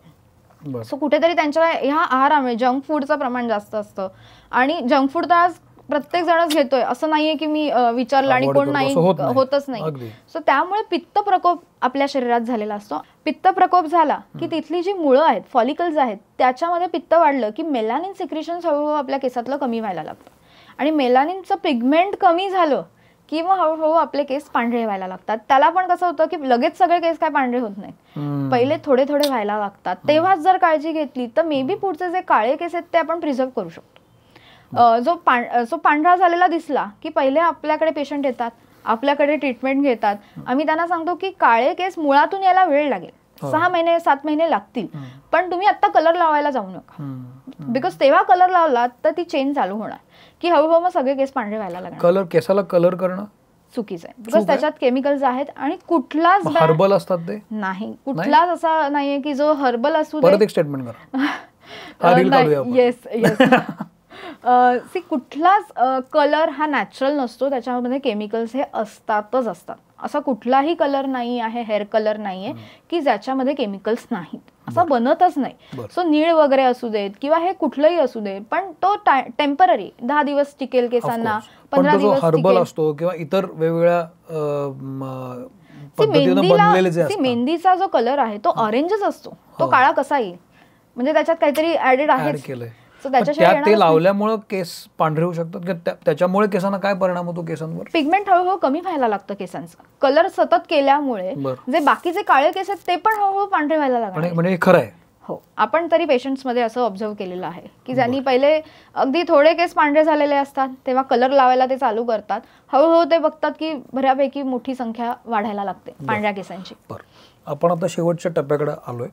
सो कुठेतरी त्यांच्या ह्या आहारामुळे जंक फूडचं प्रमाण जास्त असतं. आणि जंक फूड तर आज प्रत्येक जणच घेतोय, असं नाहीये की मी विचारलं आणि कोण नाही, होतच नाही. सो त्यामुळे पित्त प्रकोप आपल्या शरीरात झालेला असतो. पित्त प्रकोप झाला की तिथली जी मुळं आहेत, फॉलिकल्स आहेत, त्याच्यामध्ये पित्त वाढलं की मेलानिन सिक्रेशन हळूहळू आपल्या केसातलं कमी व्हायला लागतं. आणि मेलानिनचं पिगमेंट कमी झालं की मग हळूहळू आपले केस पांढरे व्हायला लागतात. त्याला पण कसं होतं की लगेच सगळे केस काय पांढरे होत नाहीत, पहिले थोडे थोडे व्हायला लागतात. तेव्हाच जर काळजी घेतली तर मे बी पुढचे जे काळे केस आहेत ते आपण प्रिझर्व करू शकतो. जो पांढरा झालेला दिसला की पहिले आपल्याकडे पेशंट येतात, आपल्याकडे ट्रीटमेंट घेतात. आम्ही त्यांना सांगतो की काळे केस मुळातून यायला वेळ लागेल, 6 महिने 7 महिने लागतील, पण तुम्ही आता कलर लावायला जाऊ नका. बिकॉज तेव्हा कलर लावला तर ती चेन चालू होणार की हळूहळू मग सगळे केस पांढरे व्हायला लागणार. केसाला कलर करणं चुकीचं आहे, बिकॉज त्याच्यात केमिकल्स आहेत. आणि कुठलाच हर्बल असतात ते नाही, कुठलाच असा नाहीये की जो हर्बल असू दे. स्टेटमेंट येस कुठलाच कलर हा नॅचरल नसतो, त्याच्यामध्ये केमिकल्स हे असतातच असतात. असा कुठलाही कलर नाही आहे, हेअर कलर नाहीये की ज्याच्यामध्ये केमिकल्स नाहीत, असं बनतच नाही. सो नीळ वगैरे असू देत किंवा हे कुठलंही असू दे, पण तो टेम्पररी 10 दिवस टिकेल केसांना, 15 दिवस हर्बल असतो किंवा इतर वेगवेगळ्या मेहंदीचा जो कलर आहे तो ऑरेंजच असतो, तो काळा कसा येईल, म्हणजे त्याच्यात काहीतरी ऍडेड आहे. ते लावल्यामुळे केस पांढरे होऊ शकतात, त्याच्यामुळे केसांना काय परिणाम होतो केसांवर? पिगमेंट हळूहळू कमी व्हायला लागतं केसांचं. कलर सतत केल्यामुळे जे बाकीचे काळे केस आहेत ते पण हळूहळू पांढरे व्हायला लागतात. म्हणजे खरं आहे. हो, आपण तरी पेशंट्स मध्ये असं ऑब्झर्व केलेलं आहे की ज्यांनी पहिले अगदी थोडे केस पांढरे झालेले असतात तेव्हा कलर लावायला ते चालू करतात, हळूहळू ते बघतात की बऱ्यापैकी मोठी संख्या वाढायला लागते पांढऱ्या केसांची. आपण आता शेवटच्या टप्प्याकडे आलोय.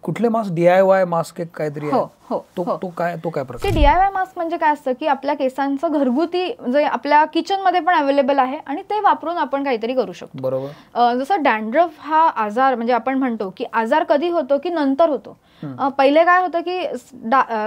कुठले मास्क? DIY मास्क एक काहीतरी आहे, तो काय प्रकार? DIY मास्क म्हणजे काय असतं की आपल्या केसांचं घरगुती जे आपल्या किचन मध्ये पण अवेलेबल आहे आणि ते वापरून आपण काहीतरी करू शकतो. बरोबर. जसं डॅन्ड्रफ हा आजार, म्हणजे आपण म्हणतो की आजार कधी होतो की नंतर होतो. पहिले काय होतं की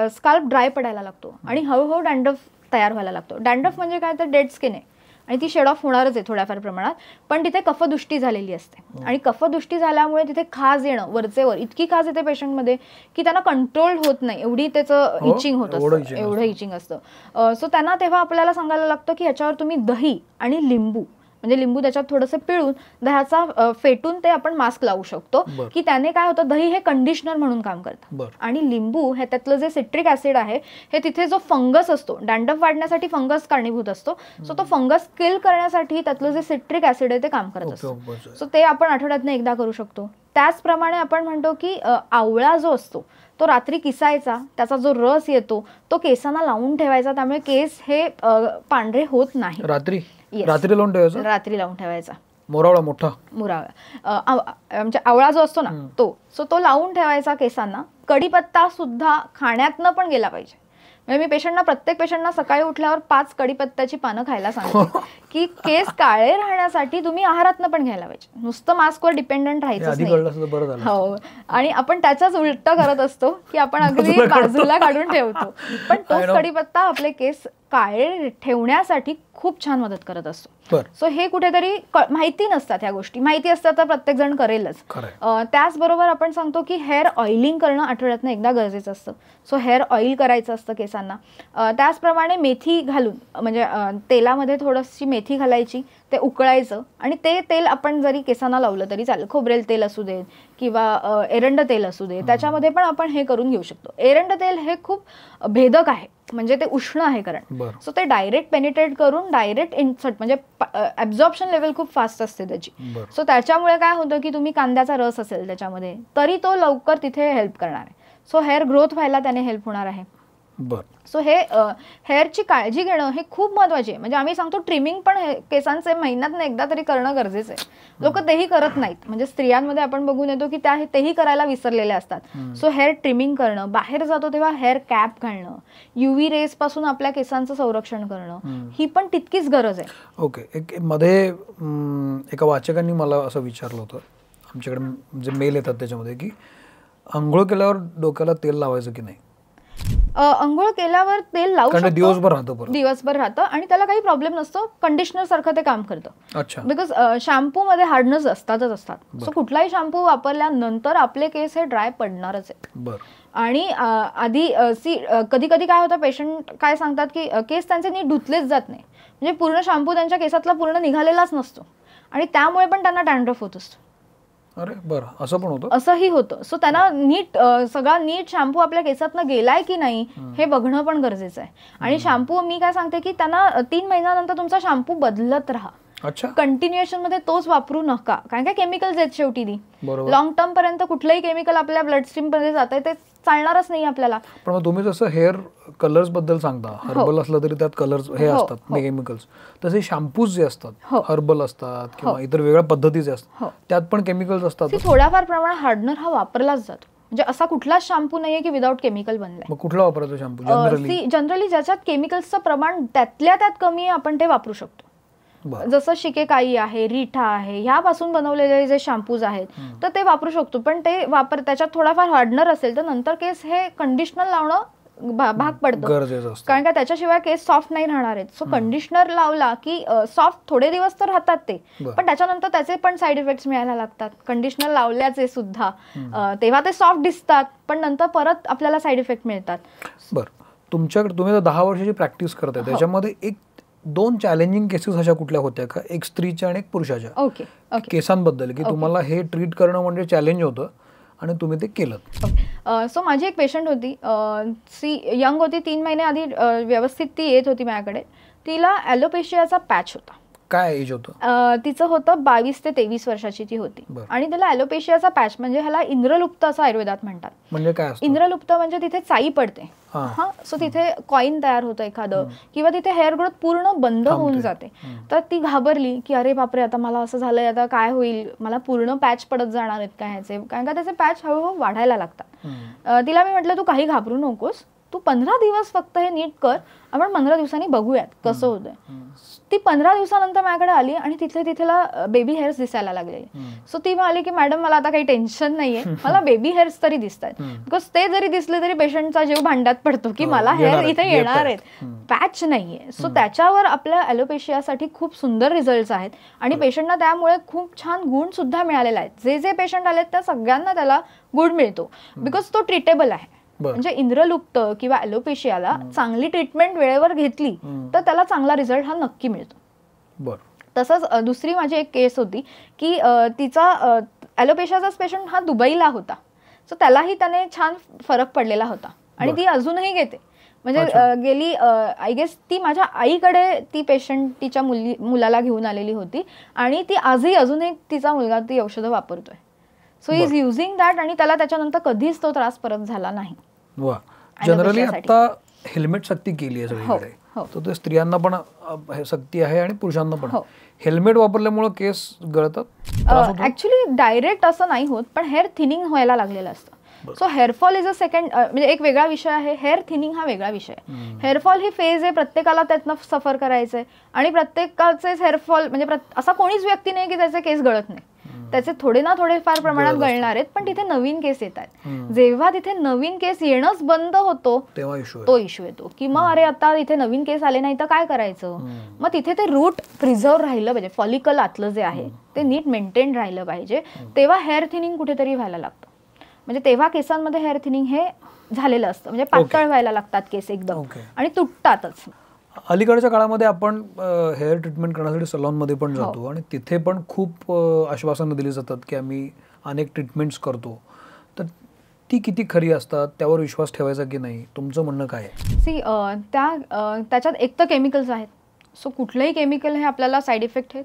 स्काल्प ड्राय पडायला लागतो आणि हळूहळू डॅन्ड्रफ तयार व्हायला लागतो. डॅन्ड्रफ म्हणजे काय तर डेड स्किन आहे आणि ती शेड ऑफ होणारच आहे थोड्याफार प्रमाणात, पण तिथे कफदृष्टी झालेली असते. आणि कफदृष्टी झाल्यामुळे तिथे खाज येणं, वरचेवर इतकी खाज येते पेशंटमध्ये की त्यांना कंट्रोल होत नाही, एवढी त्याचं इचिंग होत असतं, एवढं इचिंग असतं. सो त्यांना तेव्हा आपल्याला सांगायला लागतं की ह्याच्यावर तुम्ही दही आणि लिंबू, म्हणजे लिंबू त्याच्यात थोडंसं पिळून दह्याचा फेटून ते आपण मास्क लावू शकतो की त्याने काय होतं, दही हे कंडिशनर म्हणून काम करतं आणि लिंबू हे त्यातलं जे सिट्रिक ऍसिड आहे हे तिथे जो फंगस असतो, डॅन्ड्रफ वाढण्यासाठी फंगस कारणीभूत असतो, सो तो फंगस किल करण्यासाठी त्यातलं जे सिट्रिक ऍसिड आहे ते काम करत असतो. सो ते आपण आठवड्यातनं एकदा करू शकतो. त्याचप्रमाणे आपण म्हणतो की आवळा जो असतो तो रात्री किसायचा, त्याचा जो रस येतो तो केसांना लावून ठेवायचा, त्यामुळे केस हे पांढरे होत नाही. रात्री लावून ठेवायचा. मोरावळा, मोठा मोरावळा म्हणजे आवळा जो असतो ना तो लावून ठेवायचा केसांना. कढीपत्ता सुद्धा खाण्यातनं पण गेला पाहिजे. म्हणजे मी प्रत्येक पेशंटना सकाळी उठल्यावर 5 कढीपत्त्याची पानं खायला सांगते की केस काळे राहण्यासाठी तुम्ही आहारातनं पण घ्यायला पाहिजे, नुसतं मास्कवर डिपेंडंट राहायचं नाही. हो, आणि आपण त्याचाच उलट करत असतो की आपण अगदी बाजूला काढून ठेवतो, पण तोच कढीपत्ता आपले केस काळे ठेवण्यासाठी खूप छान मदत करत असतो. सो हे कुठेतरी माहिती नसतात ह्या गोष्टी, माहिती असतात तर प्रत्येक जण करेलच. त्याचबरोबर आपण सांगतो की हेअर ऑइलिंग करणं आठवड्यातनं एकदा गरजेचं असतं. सो हेअर ऑइल करायचं असतं केसांना. त्याचप्रमाणे मेथी घालून, म्हणजे तेलामध्ये थोडीशी मेथी घालायची, ते उकळायचं आणि ते तेल आपण जरी केसांना लावलं तरी चालेल. खोबरेल तेल असू दे किंवा एरंड तेल असू दे, त्याच्यामध्ये पण आपण हे करून घेऊ शकतो. एरंड तेल हे खूप भेदक आहे, म्हणजे ते उष्ण आहे कारण. सो ते डायरेक्ट पेनिट्रेट करून डायरेक्ट इन्सर्ट, म्हणजे ऍब्झॉर्प्शन लेवल खूप फास्ट असते त्याची. सो त्याच्यामुळे काय होतं की तुम्ही कांद्याचा रस असेल त्याच्यामध्ये तरी तो लवकर तिथे हेल्प करणार आहे. सो हेअर ग्रोथ व्हायला त्याने हेल्प होणार आहे. बरं. सो हे हेअरची काळजी घेणं हे खूप महत्त्वाची आहे. म्हणजे आम्ही सांगतो ट्रिमिंग पण केसांचे महिन्यातून एकदा तरी करणं गरजेचं आहे. लोक तेही करत नाहीत. म्हणजे स्त्रियांमध्ये आपण बघून येतो की तेही करायला विसरलेले असतात. सो हेअर ट्रिमिंग करणं, बाहेर जातो तेव्हा हेअर कॅप घालणं, UV रेज पासून आपल्या केसांचं संरक्षण करणं ही पण तितकीच गरज आहे. ओके. एक मध्ये एका वाचकांनी मला असं विचारलं होतं, आमच्याकडे जे मेल येतात त्याच्यामध्ये, की आंघोळ केल्यावर डोक्याला तेल लावायचं की नाही. अंघोळ केल्यावर तेल लावू शकतो, दिवसभर राहतं आणि त्याला काही प्रॉब्लेम नसतो. कंडिशनर सारखं ते काम करतं. अच्छा. बिकॉज शॅम्पू मध्ये हार्डनेस असतात. सो कुठलाही शॅम्पू वापरल्यानंतर आपले केस हे ड्राय पडणारच आहे. आणि आधी कधी कधी काय होतं, पेशंट काय सांगतात की केस त्यांचे नीट धुतलेच जात नाही. म्हणजे पूर्ण शॅम्पू त्यांच्या केसातला पूर्ण निघालेलाच नसतो आणि त्यामुळे पण त्यांना डॅन्ड्रफ होत असतो. अरे बरं, असं पण होतं. असंही होतं. सो त्यांना नीट सगळा नीट शॅम्पू आपल्या केसातनं गेलाय की नाही हे बघणं पण गरजेचं आहे. आणि शॅम्पू मी काय सांगते की त्यांना 3 महिन्यानंतर तुमचा शॅम्पू बदलत राहा. अच्छा. कंटिन्युएशन मध्ये तोच वापरू नका, कारण काय केमिकल्स आहेत शेवटी ती. लॉंग टर्म पर्यंत कुठलंही केमिकल आपल्या ब्लड स्ट्रीम मध्ये जात आहे ते चालणारच नाही आपल्याला. पण मग तुम्ही जसं हेअर कलर्स बद्दल सांगता, हर्बल असलं तरी त्यात कलर्स हे असतात, केमिकल्स, तसे शॅम्पूज जे असतात हर्बल असतात किंवा इतर वेगळ्या पद्धतीचे असतात, त्यात पण केमिकल्स असतात. थोड्याफार प्रमाणात हार्डनर हा वापरलाच जातो. म्हणजे असा कुठलाच शॅम्पू नाहीये की विदाउट केमिकल बनलाय. मग कुठला वापरायचा शॅम्पू? जनरली ज्याच्यात केमिकल्सचं प्रमाण त्यातल्या त्यात कमी आपण ते वापरू शकतो. जसं शिकेकाई आहे, रिठा आहे, ह्यापासून बनवलेले जे शॅम्पूज आहेत तर ते वापरू शकतो. पण ते त्याच्यात थोडाफार हार्डनर असेल तर नंतर केस हे कंडिशनर लावणं भाग पडतं, कारण का त्याच्याशिवाय केस सॉफ्ट नाही राहणार आहेत. सो कंडिशनर लावला की सॉफ्ट थोडे दिवस तर राहतात ते, पण त्याच्यानंतर त्याचे पण साईड इफेक्ट्स मिळायला लागतात. कंडिशनर लावल्याचे सुद्धा तेव्हा ते सॉफ्ट दिसतात, पण नंतर परत आपल्याला साईड इफेक्ट मिळतात. बरं, तुमच्याकडे तुम्ही 10 वर्षाची प्रॅक्टिस करताय, त्याच्यामध्ये 2 चॅलेंजिंग केसेस अशा कुठल्या होत्या का, एक स्त्रीच्या आणि एक पुरुषाच्या? ओके. केसांबद्दल, की तुम्हाला हे ट्रीट करणं म्हणजे चॅलेंज होतं आणि तुम्ही ते केलं? सो माझी एक पेशंट होती, यंग होती, 3 महिने आधी व्यवस्थित ती येत होती माझ्याकडे. तिला ॲलोपेशियाचा पॅच होता. काय एज होतं तिचं? होतं 22 ते 23 वर्षाची ती होती. आणि त्याला ॲलोपेशियाचा पॅच म्हणजे ह्याला इंद्रलुप्त असं आयुर्वेदात म्हणतात. म्हणजे काय असतं इंद्रलुप्त? म्हणजे तिथे चाई पडते. सो तिथे कॉइन तयार होतं एखादं, किंवा तिथे हेअर ग्रोथ पूर्ण बंद होऊन जाते. तर ती घाबरली की अरे बापरे, आता मला असं झालंय, आता काय होईल, मला पूर्ण पॅच पडत जाणार आहेत का ह्याचे, कारण का त्याचे पॅच हळूहळू वाढायला लागतात. तिला मी म्हटलं तू काही घाबरू नकोस, तू 15 दिवस फक्त हे नीट कर, आपण 15 दिवसांनी बघूयात कसं होतंय. ती 15 दिवसानंतर माझ्याकडे आली आणि तिला बेबी हेअर्स दिसायला लागलेले. सो ती म्हणाली की मॅडम मला आता काही टेन्शन नाहीये, मला बेबी हेअर्स तरी दिसत आहेत. बिकॉज ते जरी दिसले तरी पेशंटचा जीव भांड्यात पडतो की मला हेअर इथे येणार आहेत, पॅच नाहीये. सो त्याच्यावर आपल्या ॲलोपेशियासाठी खूप सुंदर रिझल्ट्स आहेत आणि पेशंटना त्यामुळे खूप छान गुण सुद्धा मिळालेला आहेत. जे जे पेशंट आलेत त्या सगळ्यांना त्याला गुण मिळतो, बिकॉज तो ट्रीटेबल आहे. म्हणजे इंद्रलुप्त किंवा ॲलोपेशियाला चांगली ट्रीटमेंट वेळेवर घेतली तर त्याला चांगला रिझल्ट हा नक्की मिळतो. तसंच दुसरी माझी एक केस होती की तिचा ॲलोपेशियाचाच पेशंट हा दुबईला होता. सो त्यालाही त्याने छान फरक पडलेला होता आणि ती अजूनही घेते. म्हणजे गेली आय गेस ती माझ्या आईकडे ती पेशंट तिच्या मुलाला घेऊन आलेली होती आणि ती अजूनही तिचा मुलगा ती औषधं वापरतोय. So he is using that आणि त्याला त्याच्यानंतर कधीच तो त्रास परत झाला नाही. जनरली आता हेल्मेट सक्ती केली आहे सगळीकडे, तर ते स्त्रियांना पण सक्ती आहे आणि पुरुषांना पण. हेल्मेट वापरल्यामुळे केस गळतात? ऍक्च्युली डायरेक्ट असं नाही होत, पण हेअर थिनिंग व्हायला लागलेलं असतं. So hair fall is a second, म्हणजे एक वेगळा विषय आहे. हेअर थिनिंग हा वेगळा विषय आहे. हेअरफॉल ही फेज आहे, प्रत्येकाला त्यातनं सफर करायचंय आणि प्रत्येकाचेच हेअरफॉल म्हणजे असा कोणीच व्यक्ती नाही की त्याचे केस गळत नाही. त्याचे थोडे ना थोडे फार प्रमाणात गळणार आहेत, पण तिथे नवीन केस येत आहेत. जेव्हा तिथे नवीन केस येणंच बंद होतो तो इश्यू येतो की मग अरे आता इथे नवीन केस आले नाही तर काय करायचं. मग तिथे ते रूट प्रिझर्व राहिलं पाहिजे, फॉलिकल आतलं जे आहे ते नीट मेंटेन राहिलं पाहिजे. तेव्हा हेअर थिनिंग कुठेतरी व्हायला लागतं. म्हणजे तेव्हा केसांमध्ये हेअर थिनिंग हे झालेलं असतं, म्हणजे पातळ व्हायला लागतात केस एकदम आणि तुटतातच. अलीकडच्या काळामध्ये आपण हेअर ट्रीटमेंट करण्यासाठी सलॉनमध्ये पण जातो आणि तिथे पण खूप आश्वासनं दिली जातात की आम्ही अनेक ट्रीटमेंट्स करतो. तर ती किती खरी असतात, त्यावर विश्वास ठेवायचा की नाही, तुमचं म्हणणं काय आहे? त्याच्यात एक तर केमिकल्स आहेत. सो कुठलंही केमिकल हे आपल्याला साईड इफेक्ट हे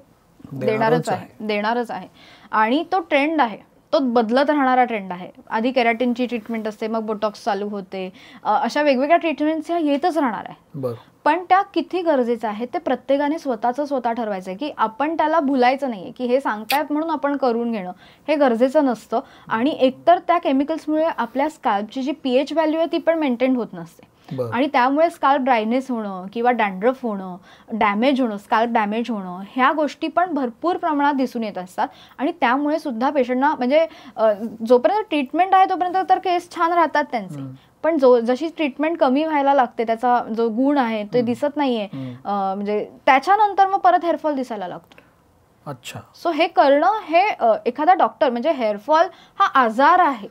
देणारच आहे आणि तो ट्रेंड आहे. तो बदलत राहणारा ट्रेंड आहे. आधी केराटिनची ट्रीटमेंट असते, मग बोटॉक्स चालू होते, अशा वेगवेगळ्या ट्रीटमेंट्स ह्या येतच राहणार आहे. पण त्या किती गरजेचं आहे ते प्रत्येकाने स्वतः ठरवायचं आहे, की आपण त्याला भुलायचं नाहीये, की हे सांगतायत म्हणून आपण करून घेणं हे गरजेचं नसतं. आणि एकतर त्या केमिकल्समुळे आपल्या स्कॅल्पची जी pH व्हॅल्यू आहे ती पण मेंटेन होत नसते, आणि त्यामुळे स्कॅल्प ड्रायनेस होणं किंवा डॅन्ड्रफ होणं, डॅमेज होणं, स्कॅल्प डॅमेज होणं ह्या गोष्टी पण भरपूर प्रमाणात दिसून येत असतात. आणि त्यामुळे सुद्धा पेशंटना म्हणजे जोपर्यंत ट्रीटमेंट आहे तोपर्यंत तर केस छान राहतात त्यांचे, पण जशी ट्रीटमेंट कमी व्हायला लागते, त्याचा जो गुण आहे ते दिसत नाहीये, म्हणजे त्याच्यानंतर मग परत हेअरफॉल दिसायला लागतो. अच्छा. सो हे करणं हे एखादा डॉक्टर, म्हणजे हेअरफॉल हा आजार आहे,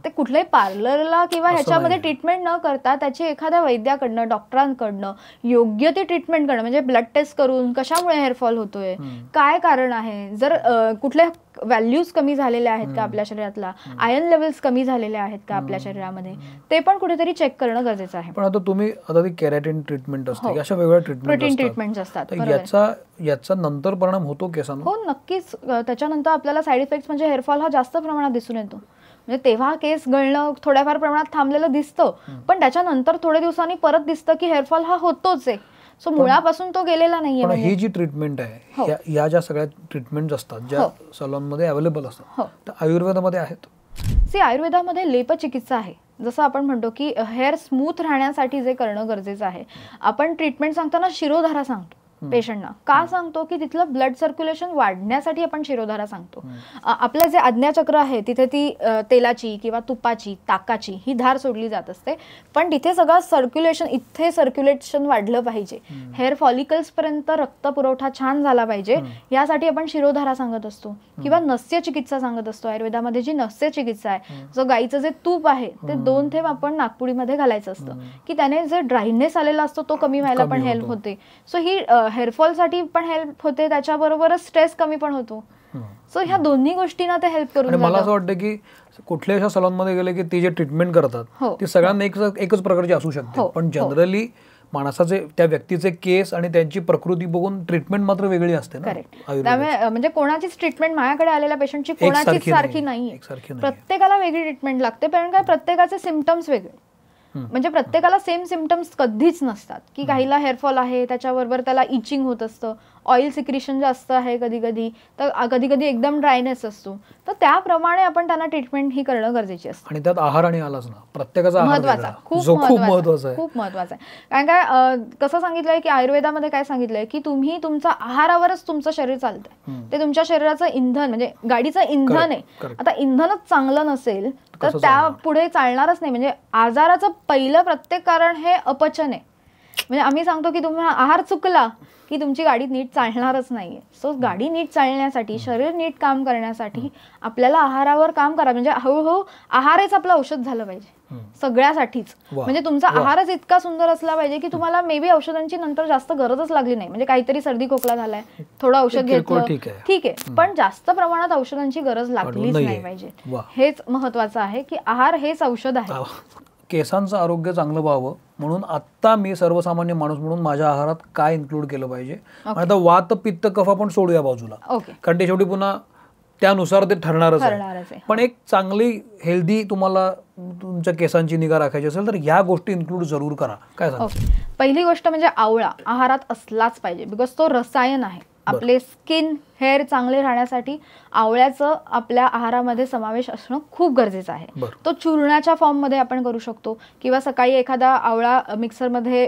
ते कुठल्याही पार्लरला किंवा ह्याच्यामध्ये ट्रीटमेंट न करता त्याची एखाद्या वैद्याकडनं, डॉक्टरांकडनं योग्य ती ट्रीटमेंट करणं, म्हणजे ब्लड टेस्ट करून कशामुळे हेअरफॉल होतोय, काय कारण आहे, जर कुठल्या व्हॅल्यूज कमी झालेल्या आहेत का आपल्या शरीरातला, आयर्न लेवल्स कमी झालेले आहेत का आपल्या शरीरामध्ये, ते पण कुठेतरी चेक करणं गरजेचं आहे. पण आता ती केराटिन ट्रीटमेंट असते, अशा वेगवेगळ्या प्रोटीन ट्रीटमेंट असतात, याचा नंतर परिणाम होतो केसांवर? हो, नक्कीच. त्याच्यानंतर आपल्याला साईड इफेक्ट म्हणजे हेअरफॉल हा जास्त प्रमाणात दिसून येतो. म्हणजे तेव्हा केस गळणं थोड्याफार प्रमाणात थांबलेलं दिसतं, पण त्याच्यानंतर थोड्या दिवसांनी परत दिसतं की हेअरफॉल हा होतोच आहे. सो मुळापासून तो गेलेला नाहीये. पण ही जी ट्रीटमेंट आहे, या ज्या सगळ्या ट्रीटमेंट असतात ज्या सलॉनमध्ये अवेलेबल असतात, तर आयुर्वेदामध्ये आहेत? आयुर्वेदामध्ये लेपचिकित्सा आहे. जसं आपण म्हणतो की हेअर स्मूथ राहण्यासाठी जे करणं गरजेचं आहे, आपण ट्रीटमेंट सांगताना शिरोधारा सांगतो पेशंटना. का सांगतो की तिथलं ब्लड सर्क्युलेशन वाढण्यासाठी आपण शिरोधारा सांगतो. आपलं जे आज्ञाचक्र आहे तिथे ती तेलाची किंवा तुपाची, ताकाची ही धार सोडली जात असते, पण तिथे सगळं सर्क्युलेशन, इथे सर्क्युलेशन वाढलं पाहिजे, हेअर फॉलिकल्स पर्यंत रक्त पुरवठा छान झाला पाहिजे, यासाठी आपण शिरोधारा सांगत असतो. किंवा नस्य चिकित्सा सांगत असतो. आयुर्वेदामध्ये जी नस्य चिकित्सा आहे, जो गाईचं जे तूप आहे ते 2 थेंब आपण नागपुडीमध्ये घालायचं असतं, की त्याने जे ड्रायनेस आलेला असतो तो कमी व्हायला पण हेल्प होते. सो ही हेअरफॉलसाठी पण हेल्प होते, त्याच्याबरोबरच स्ट्रेस कमी पण होतो. सो ह्या दोन्ही गोष्टींना ते हेल्प करून. मला असं वाटतं की कुठल्याही सलॉन मध्ये गेले की ती जे ट्रीटमेंट करतात ती सगळ्यांना एकच प्रकारची असू शकते, पण जनरली माणसाचे, त्या व्यक्तीचे केस आणि त्यांची प्रकृती बघून ट्रीटमेंट मात्र वेगळी असते ना. त्यामुळे म्हणजे कोणाचीच ट्रीटमेंट माझ्याकडे आलेल्या पेशंटची कोणाचीच सारखी नाहीये. प्रत्येकाला वेगळी ट्रीटमेंट लागते, पण काय प्रत्येकाचे सिम्पटम्स वेगळे. म्हणजे प्रत्येकाला सेम सिम्पटम्स कधीच नसतात, की काहीला हेअरफॉल आहे त्याच्याबरोबर त्याला इचिंग होत असतं, ऑइल सिक्रेशन जास्त आहे कधी कधी, तर कधी कधी एकदम ड्रायनेस असतो. तर त्याप्रमाणे आपण त्यांना ट्रीटमेंट ही करणं गरजेची असते. आणि त्यात आहार आणि आलाच ना, प्रत्येकाचा महत्वाचा, खूप महत्वाचा आहे, खूप महत्वाचा आहे. कारण काय कसं सांगितलंय की आयुर्वेदामध्ये काय सांगितलंय की तुम्ही तुमच्या आहारावरच तुमचं शरीर चालतंय, ते तुमच्या शरीराचं इंधन, म्हणजे गाडीचं इंधन आहे. आता इंधनच चांगलं नसेल तर त्या पुढे चालणारच नाही. म्हणजे आजाराचं पहिलं प्रत्येक कारण हे अपचन आहे. म्हणजे आम्ही सांगतो की तुम्ही आहार चुकला की तुमची गाडी नीट चालणारच नाहीये. सो गाडी नीट चालण्यासाठी, शरीर नीट काम करण्यासाठी आपल्याला आहारावर काम करा. म्हणजे हळूहळू आहारच आपलं औषध झालं पाहिजे सगळ्यासाठीच. म्हणजे तुमचा आहारच इतका सुंदर असला पाहिजे की तुम्हाला मे बी औषधांची नंतर जास्त गरजच लागली नाही. म्हणजे काहीतरी सर्दी खोकला झालाय, थोडं औषध घेतलं ठीक आहे, पण जास्त प्रमाणात औषधांची गरज लागलीच नाही पाहिजे. हेच महत्वाचं आहे की आहार हेच औषध आहे. केसांचं आरोग्य चांगलं व्हावं म्हणून आता मी सर्वसामान्य माणूस म्हणून माझ्या आहारात काय इन्क्लूड केलं पाहिजे. आता वात, पित्त, कफ आपण सोडूया बाजूला, कारण ते शेवटी पुन्हा त्यानुसार ते ठरणारच आहे. पण एक चांगली हेल्दी तुम्हाला तुमच्या केसांची निगा राखायची असेल तर ह्या गोष्टी इन्क्लूड जरूर करा. काय सांगता? पहिली गोष्ट म्हणजे आवळा आहारात असलाच पाहिजे, बिकॉज तो रसायन आहे. आपले स्किन, हेअर चांगले राहण्यासाठी आवळ्याचं आपल्या आहारामध्ये समावेश असणं खूप गरजेचं आहे. तो चूर्णाच्या फॉर्ममध्ये आपण करू शकतो, किंवा सकाळी एखादा आवळा मिक्सरमध्ये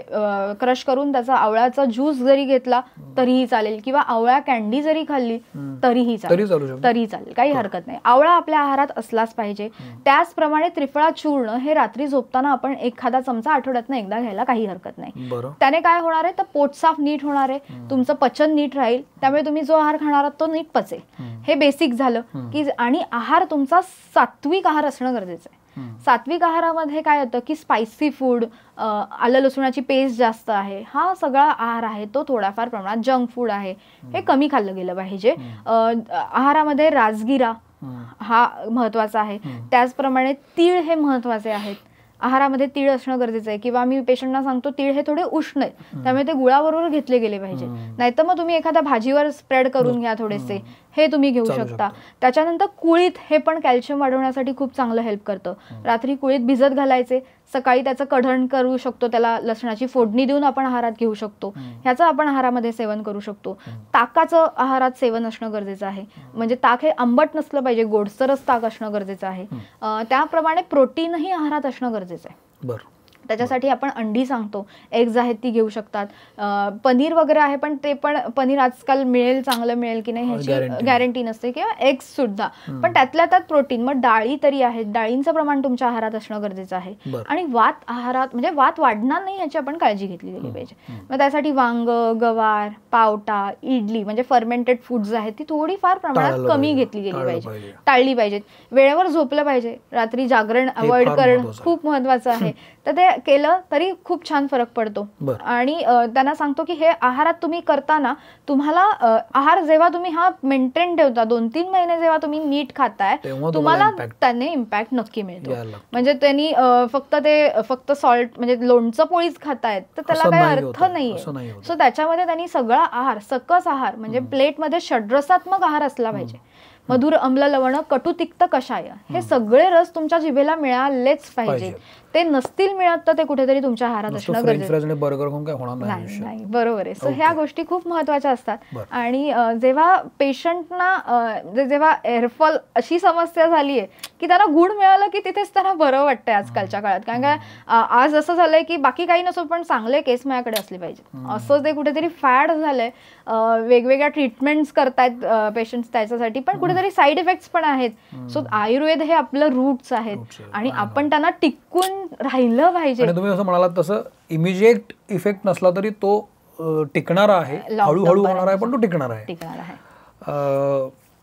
क्रश करून त्याचा आवळ्याचा ज्यूस जरी घेतला तरीही चालेल, किंवा आवळा कॅन्डी जरी खाल्ली तरीही चालेल, काही हरकत नाही. आवळा आपल्या आहारात असलाच पाहिजे. त्याचप्रमाणे त्रिफळा चूर्ण हे रात्री झोपताना आपण एखादा चमचा आठवड्यातनं एकदा घ्यायला काही हरकत नाही. त्याने काय होणार आहे तर पोट साफ नीट होणार आहे, तुमचं पचन नीट राहील, त्यामुळे तुम्ही जो आहार खाणार आहात तो नीट पचेल. हे बेसिक झालं की. आणि आहार तुमचा सात्विक आहार असणं गरजेचं आहे. सात्विक आहारामध्ये काय होतं की स्पायसी फूड, आलं लसूणाची पेस्ट जास्त आहे, हा सगळा आहार आहे तो थोडाफार प्रमाणात जंक फूड आहे, हे कमी खाल्लं गेलं पाहिजे. आहारामध्ये राजगिरा हा महत्वाचा आहे. त्याचप्रमाणे तीळ हे महत्वाचे आहेत. आहारामध्ये तीळ असणं गरजेचं आहे, किंवा मी पेशंटना सांगतो तीळ हे थोडे उष्ण आहेत त्यामुळे ते गुळाबरोबर घेतले गेले पाहिजे. नाहीतर मग तुम्ही एखाद्या भाजीवर स्प्रेड करून घ्या थोडेसे, हे तुम्ही घेऊ शकता. त्याच्यानंतर कुळीत हे पण कॅल्शियम वाढवण्यासाठी खूप चांगलं हेल्प करतं. रात्री कुळीत भिजत घालायचे, सकाळी त्याचं कढण करू शकतो, त्याला लसणाची फोडणी देऊन आपण आहारात घेऊ शकतो. ह्याचं आपण आहारामध्ये सेवन करू शकतो. ताकाचं आहारात सेवन असणं गरजेचं आहे, म्हणजे ताक हे आंबट नसलं पाहिजे, गोडसरच ताक असणं गरजेचं आहे. त्याप्रमाणे प्रोटीनही आहारात असणं गरजेचं आहे. बरं. त्याच्यासाठी आपण अंडी सांगतो, एग्ज आहेत ती घेऊ शकतात. पनीर वगैरे आहे, पण ते पण पनीर आजकाल मिळेल, चांगलं मिळेल की नाही ह्याची गॅरंटी नसते, किंवा एग्स सुद्धा, पण त्यातल्या त्यात प्रोटीन. मग डाळी तरी आहेत, डाळींचं प्रमाण तुमच्या आहारात असणं गरजेचं आहे. आणि वात आहारात, म्हणजे वात वाढणार नाही याची आपण काळजी घेतली गेली पाहिजे. मग त्यासाठी वांग, गवार, पावटा, इडली म्हणजे फर्मेंटेड फूड्स आहेत ती थोडीफार प्रमाणात कमी घेतली गेली पाहिजे, टाळली पाहिजेत. वेळेवर झोपलं पाहिजे, रात्री जागरण अवॉइड करणं खूप महत्वाचं आहे. तर ते केलं तरी खूप छान फरक पडतो. आणि त्यांना सांगतो की हे आहारात तुम्ही करताना तुम्हाला आहार जेव्हा तुम्ही हा मेंटेन ठेवता, 2-3 महिने जेव्हा तुम्ही नीट खाताय, तुम्हाला त्याने इम्पॅक्ट नक्की मिळतो. म्हणजे त्यांनी फक्त सॉल्ट म्हणजे लोणचं पोळीच खातायत तर त्याला काही अर्थ नाहीये. सो त्याच्यामध्ये त्यांनी सगळा आहार, सकस आहार म्हणजे प्लेटमध्ये षड्रसात्मक आहार असला पाहिजे. मधुर, आम्ल, लवण, कटू, तिक्त, कषाय हे सगळे रस तुमच्या जिभेला मिळालेच पाहिजे. ते नसतील मिळत तर ते कुठेतरी तुमच्या आहारात असणं गरजेचं नाही. बरोबर आहे. सो ह्या गोष्टी खूप महत्वाच्या असतात. आणि जेव्हा पेशंटना जेव्हा एअरफॉल अशी समस्या झाली आहे की त्यांना गुड मिळालं की तिथेच त्यांना बरं वाटतंय आजकालच्या काळात. कारण का आज असं झालंय की बाकी काही नसो पण चांगले केस माझ्याकडे असले पाहिजे, असं ते कुठेतरी फॅड झालंय. वेगवेगळ्या ट्रीटमेंट्स करतायत पेशंट्स त्याच्यासाठी, पण कुठेतरी साईड इफेक्ट्स पण आहेत. सो आयुर्वेद हे आपलं रूट्स आहेत आणि आपण त्यांना टिकून राहिलं पाहिजे. तुम्ही असं म्हणालात तसं इमिजिएट इफेक्ट नसला तरी तो टिकणारा आहे, हळूहळू होणार आहे, पण तो टिकणार आहे.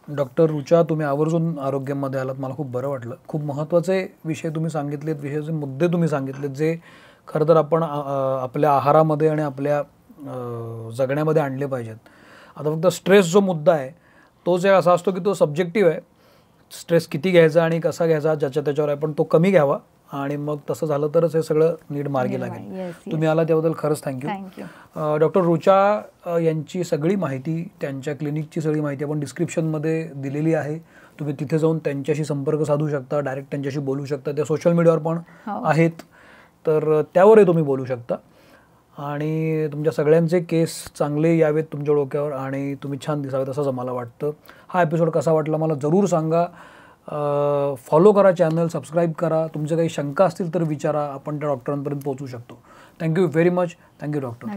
डॉक्टर रुचा, तुम्ही आवर्जून आरोग्यामध्ये आलात, मला खूप बरं वाटलं. खूप महत्त्वाचे विषय तुम्ही सांगितलेत, विषयाचे मुद्दे तुम्ही सांगितलेत, जे खरं तर आपण आपल्या आहारामध्ये आणि आपल्या जगण्यामध्ये आणले पाहिजेत. आता फक्त स्ट्रेस जो मुद्दा आहे तो जे असा असतो की तो सब्जेक्टिव्ह आहे. स्ट्रेस किती घ्यायचा आणि कसा घ्यायचा ज्याच्या त्याच्यावर आहे, पण तो कमी घ्यावा आणि मग तसं झालं तरच हे सगळं नीट मार्गी लागेल. तुम्ही आला त्याबद्दल खरंच थँक्यू. डॉक्टर रुचा यांची सगळी माहिती, त्यांच्या क्लिनिकची सगळी माहिती आपण डिस्क्रिप्शनमध्ये दिलेली आहे. तुम्ही तिथे जाऊन त्यांच्याशी संपर्क साधू शकता, डायरेक्ट त्यांच्याशी बोलू शकता. त्या सोशल मीडियावर पण आहेत, तर त्यावरही तुम्ही बोलू शकता. आणि तुमच्या सगळ्यांचे केस चांगले यावेत तुमच्या डोक्यावर आणि तुम्ही छान दिसावेत असंच मला वाटतं. हा एपिसोड कसा वाटला मला जरूर सांगा. फॉलो करा, चॅनल सबस्क्राईब करा. तुमचे काही शंका असतील तर विचारा, आपण त्या डॉक्टरांपर्यंत पोहोचू शकतो. Thank you very much. Thank you doctor.